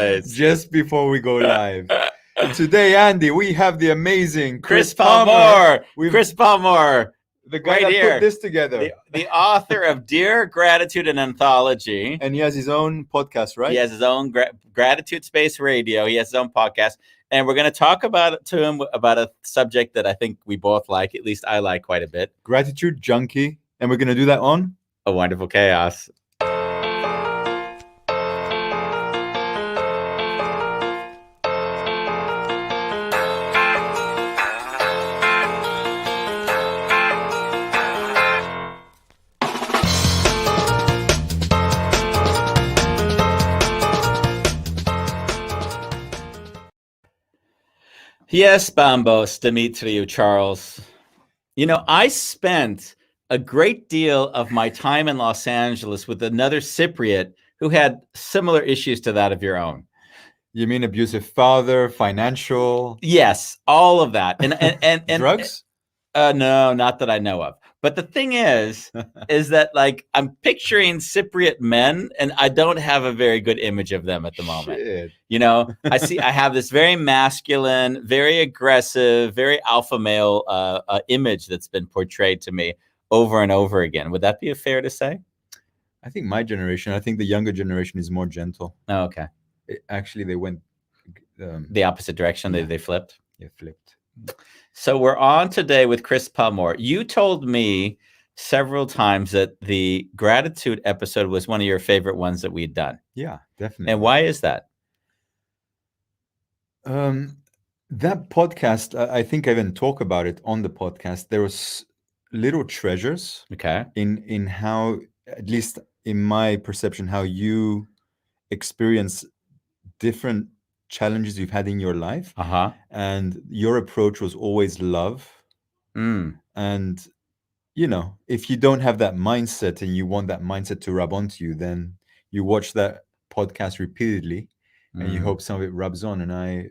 just before we go live. Today, Andy, we have the amazing Chris Palmore. We've- Chris Palmore, the guy right that here. put this together. the author of Dear Gratitude, an Anthology. And he has his own podcast, right? He has his own Gratitude Space Radio. He has his own podcast. And we're going to talk about a subject that I think we both like, at least I like quite a bit. Gratitude Junkie. And we're going to do that on A Wonderful Chaos. Yes, Bambos, Dimitriou, Charles. You know, I spent a great deal of my time in Los Angeles with another Cypriot who had similar issues to that of your own. You mean abusive father, financial? Yes, all of that. And drugs? No, not that I know of. But the thing is that like I'm picturing Cypriot men, and I don't have a very good image of them at the moment. Shit. You know, I have this very masculine, very aggressive, very alpha male image that's been portrayed to me over and over again. Would that be fair to say? I think my generation, I think the younger generation is more gentle. Oh, okay. Actually, they went the opposite direction. Yeah. They flipped. Yeah, flipped. So we're on today with Chris Palmore. You told me several times that the gratitude episode was one of your favorite ones that we'd done. Yeah, definitely. And why is that? That podcast, I think I even talk about it on the podcast. There was little treasures Okay. in how, at least in my perception, how you experience different challenges you've had in your life. Uh-huh. And your approach was always love. And, you know, if you don't have that mindset and you want that mindset to rub onto you, then you watch that podcast repeatedly and you hope some of it rubs on. And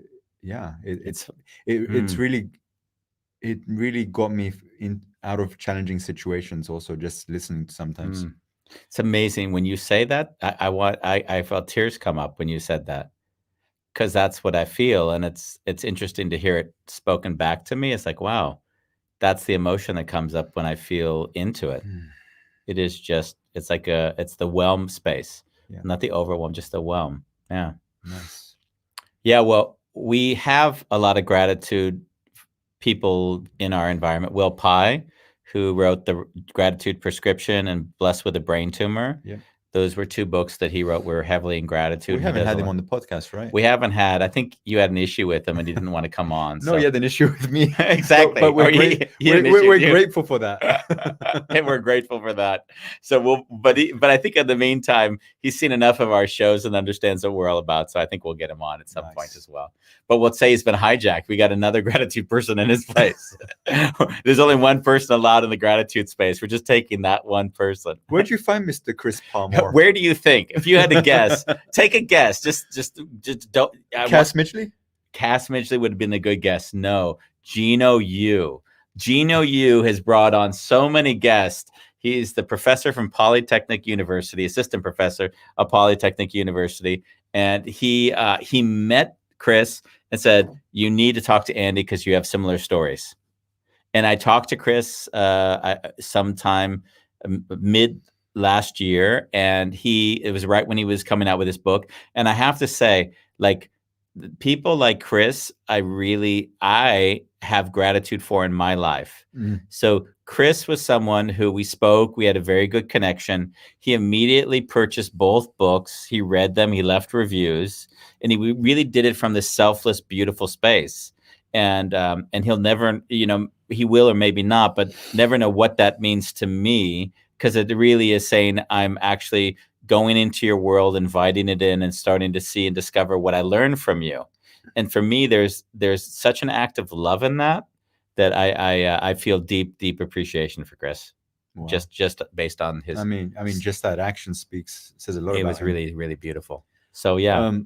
it really got me out of challenging situations. Also, just listening sometimes. It's amazing when you say that. I felt tears come up when you said that, because that's what I feel, and it's interesting to hear it spoken back to me. It's like, wow, that's the emotion that comes up when I feel into it. It is just, it's the whelm space, not the overwhelm, just the whelm. Yeah. Nice. Yeah. Well, we have a lot of gratitude people in our environment. Will Pye, who wrote the Gratitude Prescription and Blessed with a Brain Tumor. Yeah. Those were two books that he wrote. We're heavily in gratitude. We haven't had him on the podcast, right? We haven't had. I think you had an issue with him and he didn't want to come on. No, he had an issue with me. Exactly. But we're grateful for that. And we're grateful for that. So but I think in the meantime, he's seen enough of our shows and understands what we're all about. So I think we'll get him on at some point as well. But we'll say he's been hijacked. We got another gratitude person in his place. There's only one person allowed in the gratitude space. We're just taking that one person. Where'd you find Mr. Chris Palmore? Where do you think? If you had to guess, take a guess. Just don't. Cass Midgley? Cass Midgley would have been a good guess. No, Gino Yu. Gino Yu has brought on so many guests. He's the professor from Polytechnic University, assistant professor of Polytechnic University, and he met Chris and said, "You need to talk to Andy because you have similar stories." And I talked to Chris sometime mid last year, and it was right when he was coming out with his book. And I have to say, like, people like Chris, I have gratitude for in my life. So Chris was someone who we spoke, we had a very good connection. He immediately purchased both books. He read them, he left reviews, and he really did it from this selfless, beautiful space. And he'll never, he will or maybe not, but never know what that means to me, because it really is saying I'm actually going into your world, inviting it in, and starting to see and discover what I learned from you. And for me, there's such an act of love in that I feel deep appreciation for Chris. Wow. Just based on his. I mean, just that action says a lot. It was really, really beautiful. So yeah,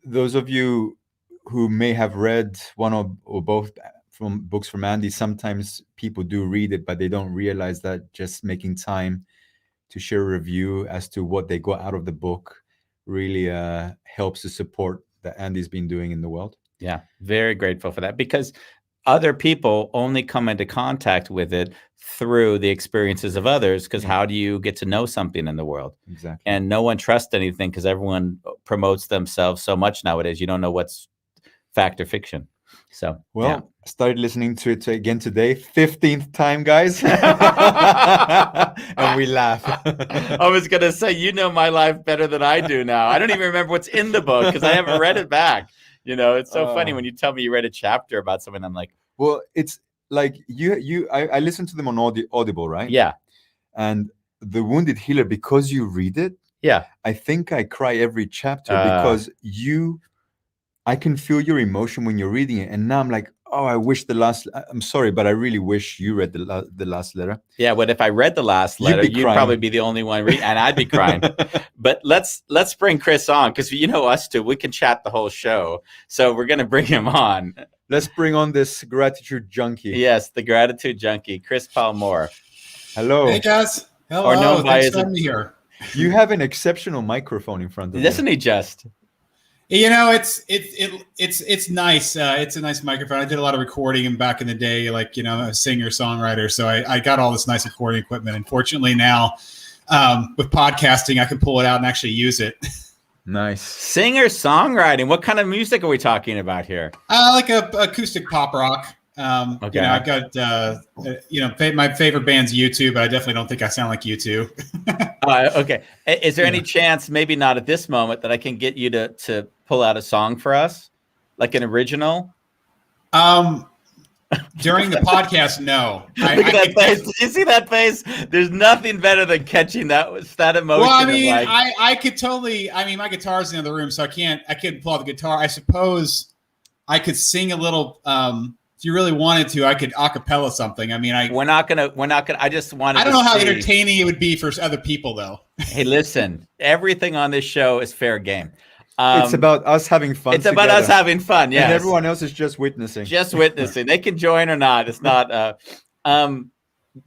those of you who may have read one or both from books from Andy, sometimes people do read it, but they don't realize that just making time to share a review as to what they got out of the book really helps to support that Andy's been doing in the world. Yeah, very grateful for that, because other people only come into contact with it through the experiences of others, because how do you get to know something in the world? Exactly. And no one trusts anything because everyone promotes themselves so much nowadays. You don't know what's fact or fiction. So, I started listening to it again today, 15th time, guys. And we laugh. I was going to say, you know my life better than I do now. I don't even remember what's in the book because I haven't read it back. You know, it's so funny when you tell me you read a chapter about something. I'm like, well, it's like I listened to them on Audible, right? Yeah. And The Wounded Healer, because you read it, yeah, I think I cry every chapter because I can feel your emotion when you're reading it. And now I'm like, oh, I'm sorry, but I really wish you read the last letter. Yeah, but if I read the last letter, you'd probably be the only one and I'd be crying. But let's bring Chris on, because you know us two, we can chat the whole show. So we're going to bring him on. Let's bring on this gratitude junkie. Yes, the gratitude junkie, Chris Palmore. Hello. Hey, guys. Hello. Thanks for having me here. You have an exceptional microphone in front of you. Isn't he just? You know, it's nice. It's a nice microphone. I did a lot of recording back in the day, like, you know, a singer songwriter. So I got all this nice recording equipment. Unfortunately, now with podcasting, I can pull it out and actually use it. Nice. Singer songwriting. What kind of music are we talking about here? Like a acoustic pop rock. Okay. You know, I've got my favorite band's U2, but I definitely don't think I sound like U2. Okay. Is there any chance, maybe not at this moment, that I can get you to pull out a song for us, like an original? During the podcast, no. Look at that face. Did you see that face? There's nothing better than catching that emotion. Well, I mean, I could totally. I mean, my guitar's in the other room, so I couldn't pull out the guitar. I suppose I could sing a little. If you really wanted to, I could acapella something. I mean, we're not gonna. I just wanted. I don't know how entertaining it would be for other people, though. Hey, listen, everything on this show is fair game. It's about us having fun. It's about us having fun. Yeah, and everyone else is just witnessing. Just witnessing. They can join or not. It's not. Do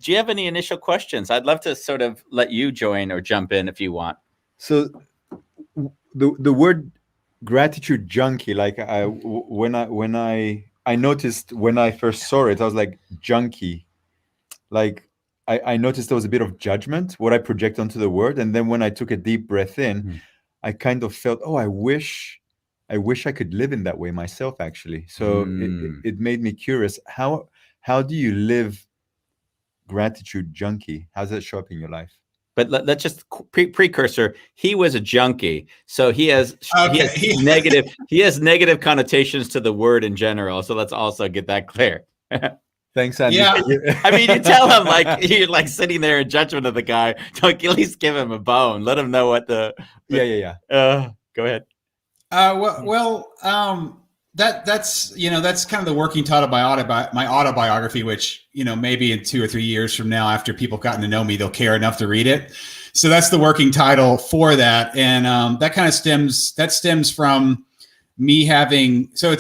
you have any initial questions? I'd love to sort of let you join or jump in if you want. So, the word gratitude junkie, like when I noticed when I first saw it, I was like, junkie. Like I noticed there was a bit of judgment, what I project onto the word. And then when I took a deep breath in, I kind of felt, oh, I wish I could live in that way myself, actually. So it made me curious. How do you live gratitude junkie? How does that show up in your life? But let's just precursor. He was a junkie, so he has negative connotations to the word in general. So let's also get that clear. Thanks, Andy. Yeah. I mean, you tell him like you're like sitting there in judgment of the guy. Don't at least give him a bone. Let him know what the. Yeah. Go ahead. That's that's kind of the working title of my autobiography, which maybe in 2 or 3 years from now, after people have gotten to know me, they'll care enough to read it. So that's the working title for that, and that kind of stems from me having. So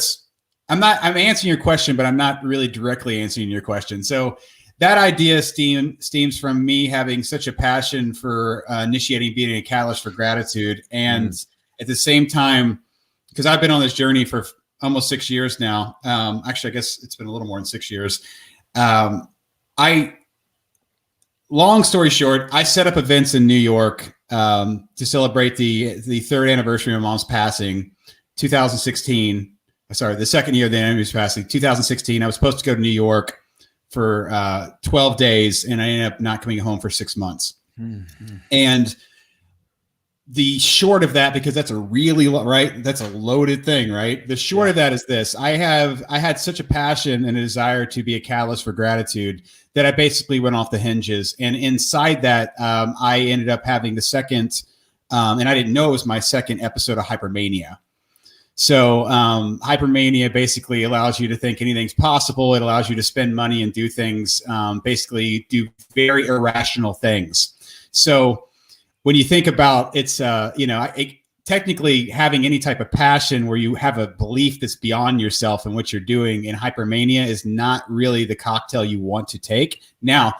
I'm answering your question, but I'm not really directly answering your question. So that idea stems from me having such a passion for initiating, being a catalyst for gratitude, and at the same time, because I've been on this journey for almost 6 years now. Actually, I guess it's been a little more than 6 years. Long story short, I set up events in New York to celebrate the third anniversary of my mom's passing, 2016. Sorry, the second year of the anniversary passing, 2016. I was supposed to go to New York for 12 days, and I ended up not coming home for 6 months. Mm-hmm. And the short of that, because that's that's a loaded thing, right? The short of that is this: I had such a passion and a desire to be a catalyst for gratitude that I basically went off the hinges. And inside that, I ended up having the second, and I didn't know it was my second episode of hypermania. So hypermania basically allows you to think anything's possible. It allows you to spend money and do things, basically do very irrational things. So when you think about technically having any type of passion where you have a belief that's beyond yourself and what you're doing in hypermania is not really the cocktail you want to take. Now,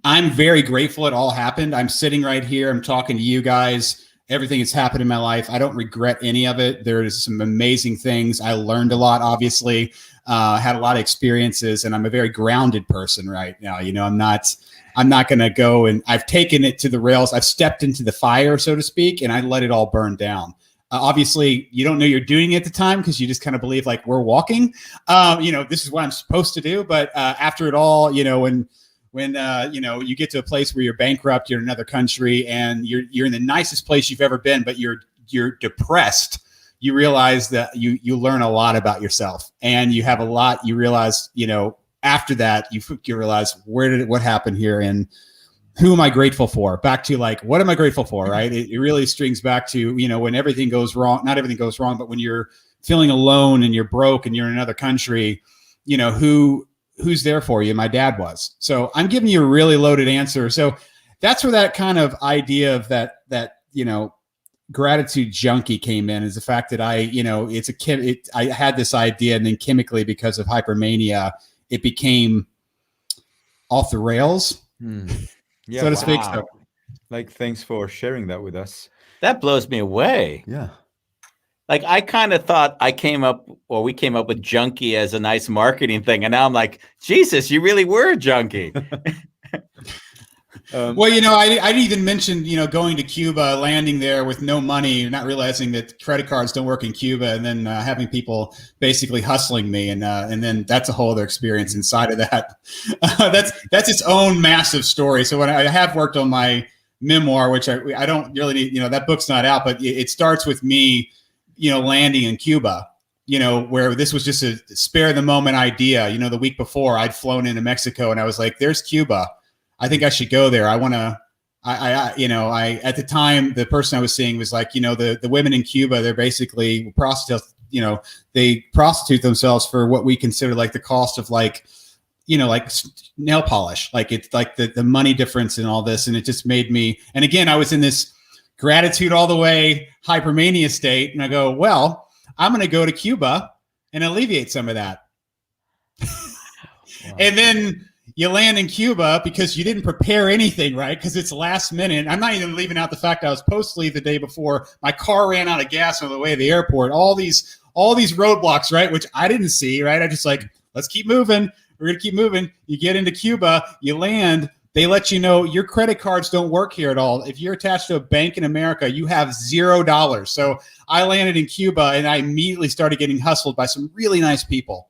I'm very grateful it all happened. I'm sitting right here. I'm talking to you guys. everything that's happened in my life. I don't regret any of it. There's some amazing things. I learned a lot, obviously, had a lot of experiences, and I'm a very grounded person right now. You know, I'm not going to go, and I've taken it to the rails. I've stepped into the fire, so to speak, and I let it all burn down. Obviously, you don't know you're doing it at the time because you just kind of believe like we're walking. You know, this is what I'm supposed to do. But after it all, you know, when you know, you get to a place where you're bankrupt, you're in another country, and you're in the nicest place you've ever been, but you're depressed. You realize that you learn a lot about yourself, and you have a lot. You realize, you know, after that, you realize what happened here, and who am I grateful for? Back to like, what am I grateful for? Right. It really strings back to, you know, when everything goes wrong, not everything goes wrong, but when you're feeling alone and you're broke and you're in another country, you know, who's there for you? My dad was. So I'm giving you a really loaded answer. So that's where that kind of idea of that, you know, gratitude junkie came in, is the fact that I, you know, I had this idea, and then chemically, because of hypermania, it became off the rails. Yeah, so to speak. So, like, thanks for sharing that with us. That blows me away. Yeah. Like, I kind of thought we came up with junkie as a nice marketing thing. And now I'm like, Jesus, you really were a junkie. Well, you know, I didn't even mention, you know, going to Cuba, landing there with no money, not realizing that credit cards don't work in Cuba, and then having people basically hustling me, and then that's a whole other experience inside of that. That's its own massive story. So when I have worked on my memoir, which I don't really need, you know, that book's not out, but it starts with me, you know, landing in Cuba, you know, where this was just a spare the moment idea. You know, the week before I'd flown into Mexico, and I was like, there's Cuba. I think I should go there. I at the time, the person I was seeing was like, you know, the women in Cuba, they're basically prostitutes, you know, they prostitute themselves for what we consider like the cost of like, you know, like nail polish. Like, it's like the money difference and all this. And it just made me, and again, I was in this gratitude all the way hypermania state. And I go, well, I'm going to go to Cuba and alleviate some of that. Wow. And then you land in Cuba because you didn't prepare anything, right? Because it's last minute. I'm not even leaving out the fact I was supposed to leave the day before. My car ran out of gas on the way to the airport. All these roadblocks, right? Which I didn't see, right? I just like, let's keep moving. We're going to keep moving. You get into Cuba, you land. They let you know your credit cards don't work here at all. If you're attached to a bank in America, you have $0. So I landed in Cuba, and I immediately started getting hustled by some really nice people.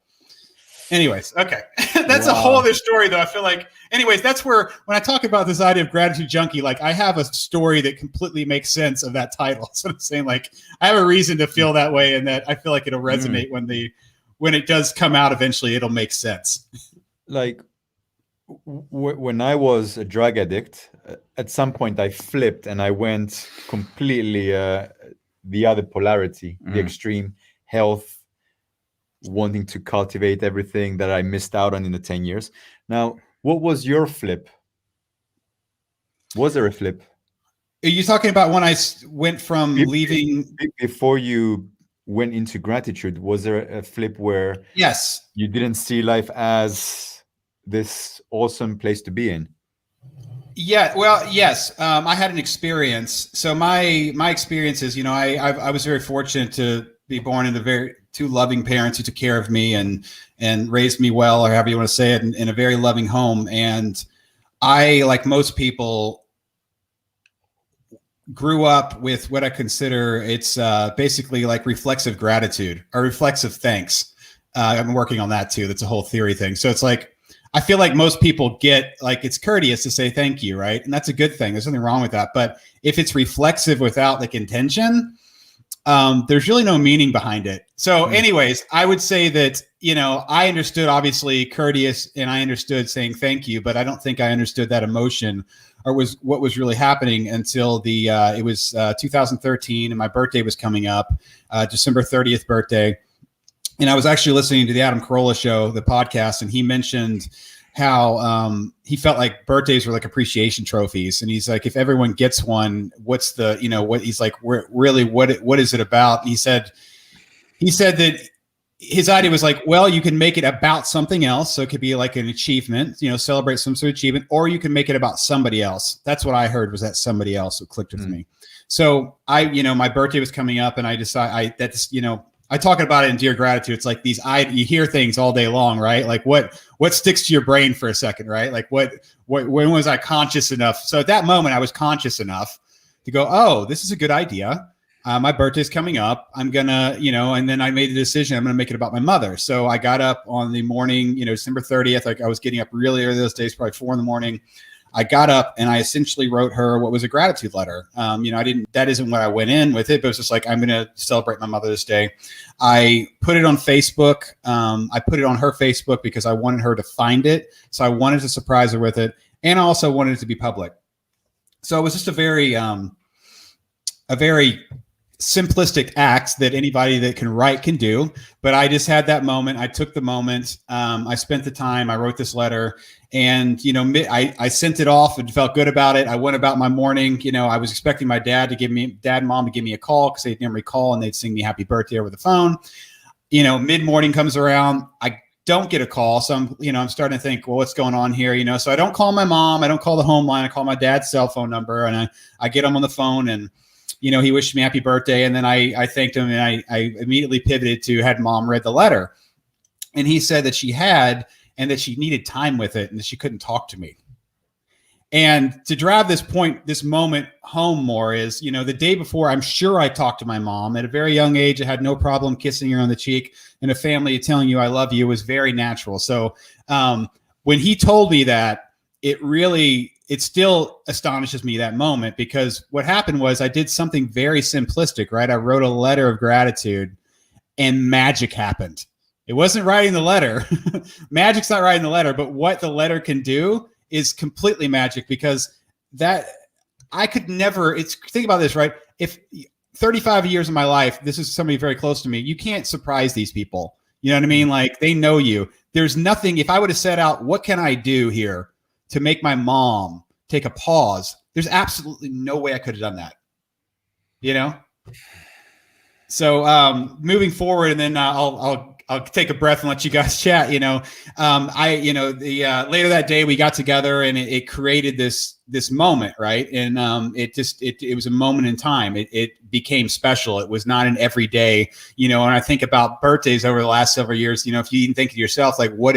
Anyways, okay. That's a whole other story, though. I feel like, anyways, that's where, when I talk about this idea of gratitude junkie, like, I have a story that completely makes sense of that title. So I'm saying, like, I have a reason to feel that way, and that I feel like it'll resonate when it does come out eventually. It'll make sense. Like, when I was a drug addict, at some point I flipped and I went completely the other polarity, the extreme health, wanting to cultivate everything that I missed out on in the 10 years. Now, what was your flip? Was there a flip? Are you talking about when I went from leaving? Before you went into gratitude, was there a flip where yes, you didn't see life as this awesome place to be in? Yeah, well, yes. I had an experience. So my experiences, you know, I was very fortunate to be born into two loving parents who took care of me and raised me well, or however you want to say it, in a very loving home. And I, like most people, grew up with what I consider it's basically like reflexive gratitude or reflexive thanks. I'm working on that too. That's a whole theory thing. So it's like, I feel like most people get, like, it's courteous to say thank you, right? And that's a good thing. There's nothing wrong with that. But if it's reflexive without like intention, there's really no meaning behind it. So anyways, I would say that, you know, I understood obviously courteous, and I understood saying thank you, but I don't think I understood that emotion or was what was really happening until it was 2013, and my birthday was coming up, December 30th birthday. And I was actually listening to the Adam Carolla show, the podcast, and he mentioned how he felt like birthdays were like appreciation trophies. And he's like, if everyone gets one, what's the, you know, what he's like, really, what is it about? And he said that his idea was like, well, you can make it about something else. So it could be like an achievement, you know, celebrate some sort of achievement, or you can make it about somebody else. That's what I heard, was that somebody else who clicked with me. So my birthday was coming up, and I decided I talk about it in Dear Gratitude. It's like you hear things all day long, right? Like what sticks to your brain for a second, right? Like when was I conscious enough? So at that moment, I was conscious enough to go, oh, this is a good idea. My birthday's coming up. I'm gonna, and then I made the decision. I'm gonna make it about my mother. So I got up on the morning, December 30th. Like I was getting up really early those days, probably 4 a.m. I got up and I essentially wrote her what was a gratitude letter. That isn't what I went in with it, but it was just like, I'm going to celebrate my Mother's Day. I put it on Facebook. I put it on her Facebook because I wanted her to find it. So I wanted to surprise her with it. And I also wanted it to be public. So it was just a very simplistic act that anybody that can write can do. But I just had that moment. I took the moment. I spent the time. I wrote this letter. And, I sent it off and felt good about it. I went about my morning. I was expecting my dad and mom to give me a call because they'd normally call and they'd sing me happy birthday over the phone. Mid-morning comes around. I don't get a call. So I'm starting to think, well, what's going on here? So I don't call my mom. I don't call the home line. I call my dad's cell phone number, and I get him on the phone, and, he wished me happy birthday. And then I thanked him, and I immediately pivoted to had mom read the letter. And he said that she had, and that she needed time with it, and that she couldn't talk to me. And to drive this moment home more is, the day before, I'm sure I talked to my mom at a very young age. I had no problem kissing her on the cheek, and a family telling you I love you was very natural. So when he told me that, it still astonishes me, that moment, because what happened was I did something very simplistic, right? I wrote a letter of gratitude, and magic happened. It wasn't writing the letter. Magic's not writing the letter, but what the letter can do is completely magic, because that I could never, think about this, right? If 35 years of my life, this is somebody very close to me, you can't surprise these people. You know what I mean? Like, they know you. There's nothing, if I would have set out, what can I do here to make my mom take a pause? There's absolutely no way I could have done that. So moving forward, and then I'll take a breath and let you guys chat. Later that day we got together, and it created this moment, right? And it was a moment in time. It became special. It was not an everyday, and I think about birthdays over the last several years, if you even think to yourself, like what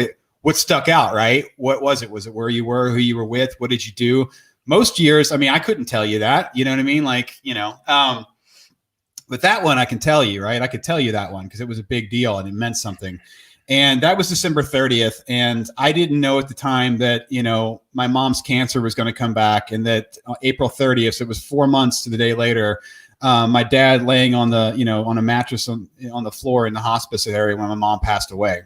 stuck out, right? What was it? Was it where you were, who you were with? What did you do? Most years, I couldn't tell you that, you know what I mean? Like, but that one I can tell you, right? I could tell you that one because it was a big deal and it meant something. And that was December 30th. And I didn't know at the time that, my mom's cancer was going to come back, and that April 30th, so it was 4 months to the day later, my dad laying on the, on a mattress on the floor in the hospice area when my mom passed away.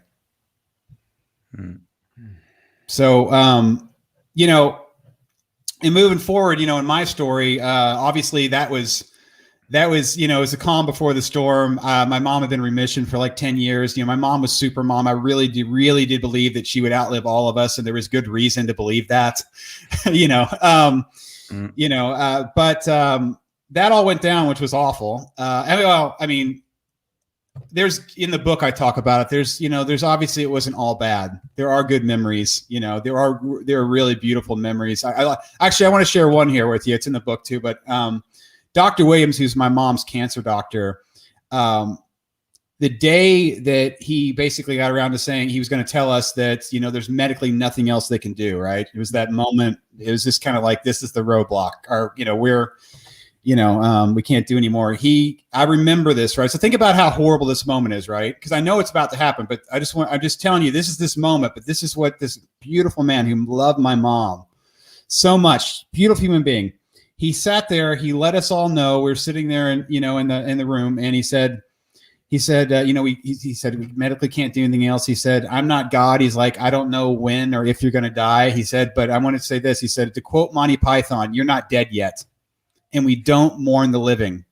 So, and moving forward, in my story, obviously that was, it was a calm before the storm. My mom had been in remission for like 10 years. My mom was super mom. I really did believe that she would outlive all of us. And there was good reason to believe that, but that all went down, which was awful. There's, in the book I talk about it, there's obviously, it wasn't all bad. There are good memories, there are really beautiful memories. I want to share one here with you. It's in the book too, but, Dr. Williams, who's my mom's cancer doctor, the day that he basically got around to saying he was going to tell us that, there's medically nothing else they can do, right? It was that moment. It was just kind of like, this is the roadblock, or, we can't do anymore. I remember this, right? So think about how horrible this moment is, right? Because I know it's about to happen, but I'm just telling you, this is this moment, but this is what this beautiful man who loved my mom so much, beautiful human being. He sat there. He let us all know. We were sitting there, in the room, and he said, we medically can't do anything else. He said, I'm not God. He's like, I don't know when or if you're going to die. He said, but I want to say this. He said, to quote Monty Python, you're not dead yet, and we don't mourn the living.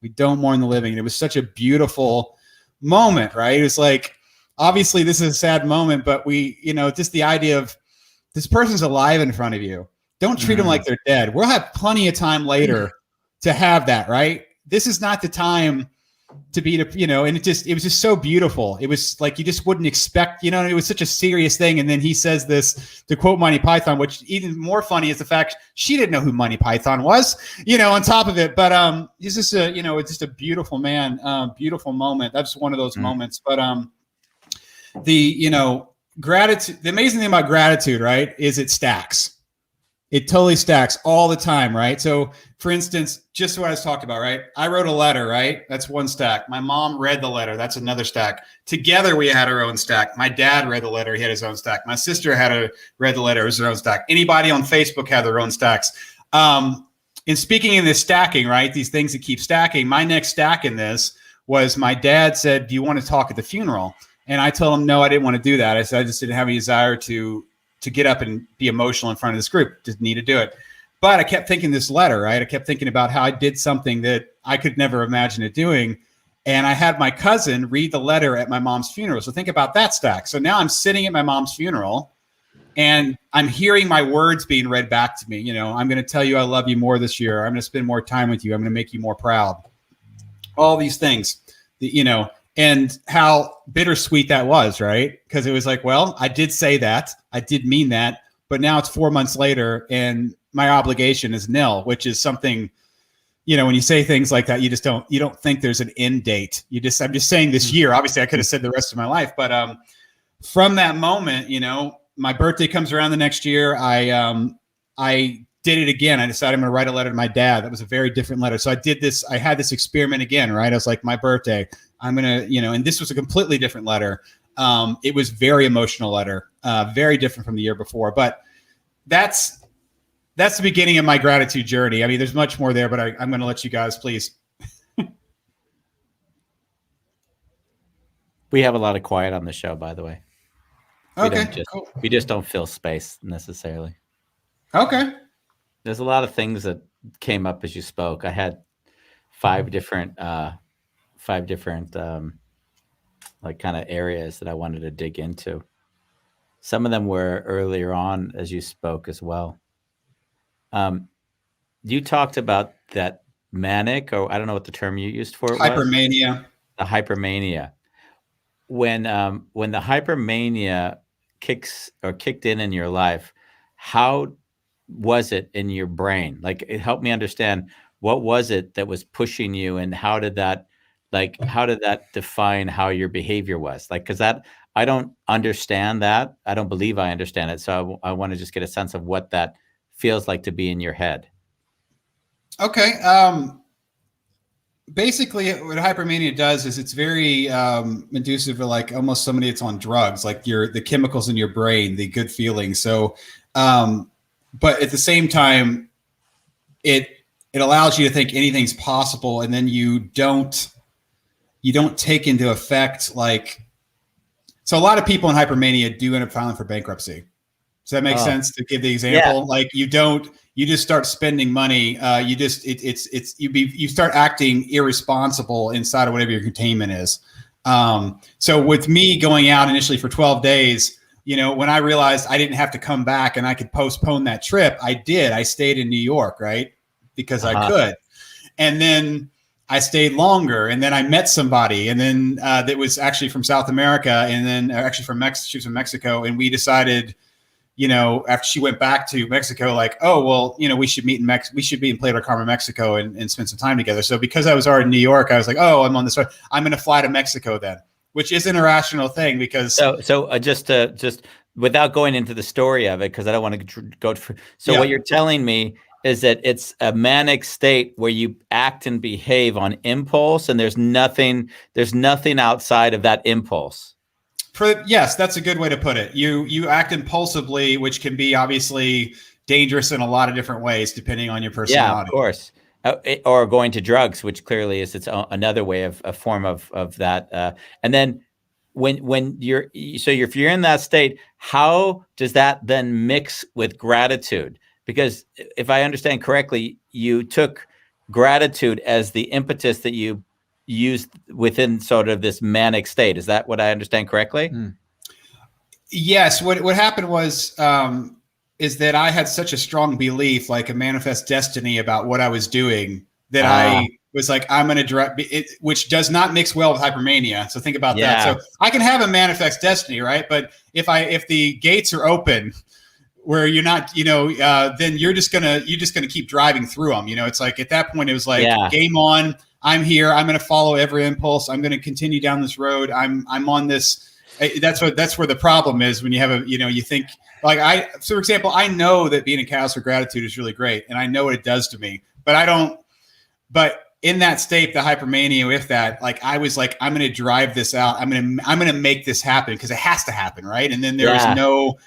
We don't mourn the living. And it was such a beautiful moment, right? It was like, obviously, this is a sad moment, but just the idea of this person's alive in front of you. Don't treat them like they're dead. We'll have plenty of time later to have that, right? This is not the time to be, you know, and it was just so beautiful. It was like, you just wouldn't expect, you know, it was such a serious thing. And then he says this, to quote Monty Python, which even more funny is the fact she didn't know who Monty Python was, you know, on top of it. But he's just a, you know, it's just a beautiful man, beautiful moment. That's one of those moments. But you know, gratitude, the amazing thing about gratitude, right, is it stacks. It totally stacks all the time, right? So, for instance, just what I was talking about, right? I wrote a letter, right? That's one stack. My mom read the letter. That's another stack. Together, we had our own stack. My dad read the letter. He had his own stack. My sister read the letter. It was her own stack. Anybody on Facebook had their own stacks. And speaking in this stacking, right? These things that keep stacking. My next stack in this was my dad said, "Do you want to talk at the funeral?" And I told him, no, I didn't want to do that. I said, I just didn't have any desire to get up and be emotional in front of this group. Just need to do it. But I kept thinking this letter, right? I kept thinking about how I did something that I could never imagine it doing. And I had my cousin read the letter at my mom's funeral. So think about that stack. So now I'm sitting at my mom's funeral and I'm hearing my words being read back to me. You know, I'm going to tell you I love you more this year. I'm going to spend more time with you. I'm going to make you more proud. All these things, you know, and how bittersweet that was, right? Because it was like, well, I did say that. I did mean that. But now it's 4 months later and my obligation is nil, which is something, you know, when you say things like that, you don't think there's an end date. I'm just saying this year. Obviously, I could have said the rest of my life. But from that moment, you know, my birthday comes around the next year. I did it again. I decided I'm going to write a letter to my dad. That was a very different letter. So I did this. I had this experiment again, right? I was like, my birthday, I'm going to, you know, and this was a completely different letter. It was very emotional letter, very different from the year before. But that's the beginning of my gratitude journey. I mean, there's much more there, but I'm going to let you guys, please. We have a lot of quiet on the show, by the way. Cool. We just don't fill space necessarily. Okay. There's a lot of things that came up as you spoke. I had five different like kind of areas that I wanted to dig into. Some of them were earlier on as you spoke as well. You talked about that manic, or I don't know what the term you used for it hypermania. The hypermania. When the hypermania kicked in your life, how was it in your brain? Like, it helped me understand, what was it that was pushing you, and how did that define how your behavior was? Like, because that, I don't understand that. I don't believe I understand it. So I want to just get a sense of what that feels like to be in your head. Okay. Basically, what hypermania does is it's very conducive to, like, almost somebody that's on drugs, like the chemicals in your brain, the good feeling. So, but at the same time, it allows you to think anything's possible, and then you don't take into effect, like, so a lot of people in hypermania do end up filing for bankruptcy. Does that make sense, to give the example? Yeah. Like, you just start spending money. You start acting irresponsible inside of whatever your containment is. So with me going out initially for 12 days, you know, when I realized I didn't have to come back and I could postpone that trip, I did. I stayed in New York, right? Because I could. And then I stayed longer, and then I met somebody, and then that was actually from South America, and then actually she was from Mexico, and we decided, you know, after she went back to Mexico, like, oh, well, you know, we should meet in Playa del Carmen, Mexico, and spend some time together. So because I was already in New York, I was like, oh, I'm on this road. I'm going to fly to Mexico then, which is an irrational thing, because. So just without going into the story of it, because I don't want to go for. So what you're telling me is that it's a manic state where you act and behave on impulse, and there's nothing outside of that impulse. Yes, that's a good way to put it. You act impulsively, which can be obviously dangerous in a lot of different ways, depending on your personality. Yeah, of course. Or going to drugs, which clearly is another way of a form of that. And then when if you're in that state, how does that then mix with gratitude? Because if I understand correctly, you took gratitude as the impetus that you used within sort of this manic state. Is that what I understand correctly? Yes. What happened was, is that I had such a strong belief, like a manifest destiny, about what I was doing, that was like, I'm going to direct it, which does not mix well with hypermania. So think about that. So I can have a manifest destiny, right? But if the gates are open where you're not, then you're just going to keep driving through them. It's like at that point, it was like game on. I'm here. I'm going to follow every impulse. I'm going to continue down this road. I'm on this. That's where the problem is when you have you think like for example, I know that being in Catalyst for Gratitude is really great. And I know what it does to me, but in that state, the hypermania with that, like I was like, I'm going to drive this out. I'm going to make this happen because it has to happen. Right. And then there was no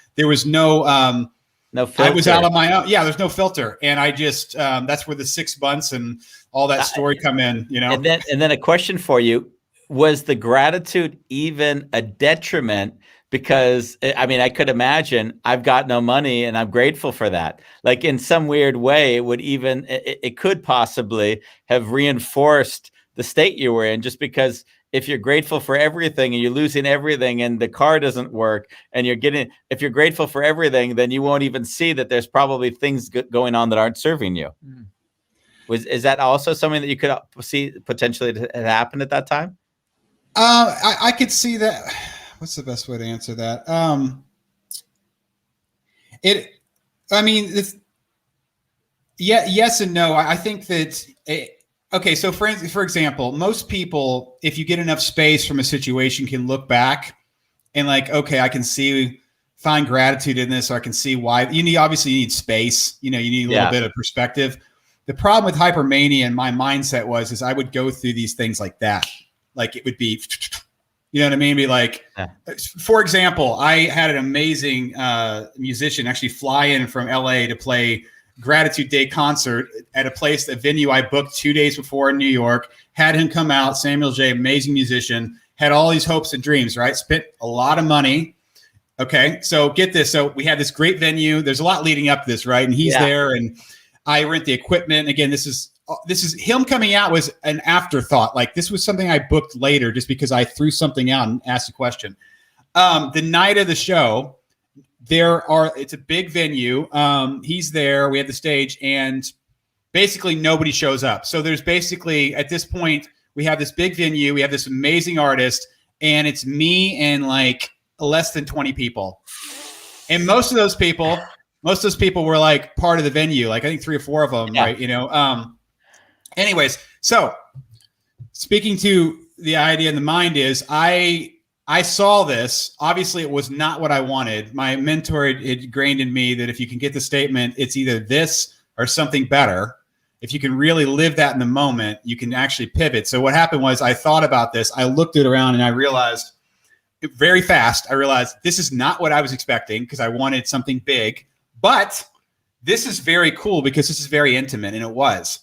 filter. I was out on my own. Yeah. There's no filter. And I just, that's where the 6 months and all that story come in, And then a question for you, was the gratitude even a detriment? Because I could imagine I've got no money and I'm grateful for that. Like in some weird way, it could possibly have reinforced the state you were in, just because if you're grateful for everything and you're losing everything and the car doesn't work and if you're grateful for everything, then you won't even see that there's probably things going on that aren't serving you. Is that also something that you could see potentially had happened at that time? I could see that. What's the best way to answer that? Yes and no. I think that, okay. So for example, most people, if you get enough space from a situation, can look back and like, okay, I can find gratitude in this, or I can see why. Obviously you need space, you need a little bit of perspective. The problem with hypermania and my mindset is I would go through these things like that. Like it would be, you know what I mean? Be like, for example, I had an amazing musician actually fly in from LA to play Gratitude Day concert at a venue I booked 2 days before in New York, had him come out, Samuel J., amazing musician, had all these hopes and dreams, right? Spent a lot of money. Okay. So get this. So we had this great venue. There's a lot leading up to this, right? And he's there and I rent the equipment. Again, this is him coming out was an afterthought. Like this was something I booked later just because I threw something out and asked a question. The night of the show, it's a big venue. He's there. We have the stage and basically nobody shows up. So there's basically at this point, we have this big venue. We have this amazing artist and it's me and like less than 20 people. And most of those people were like part of the venue. Like I think 3 or 4 of them, right? Anyways, so speaking to the idea in the mind is I saw this. Obviously, it was not what I wanted. My mentor had ingrained in me that if you can get the statement, it's either this or something better. If you can really live that in the moment, you can actually pivot. So what happened was I thought about this. I looked it around and I realized very fast, this is not what I was expecting because I wanted something big. But this is very cool because this is very intimate, and it was.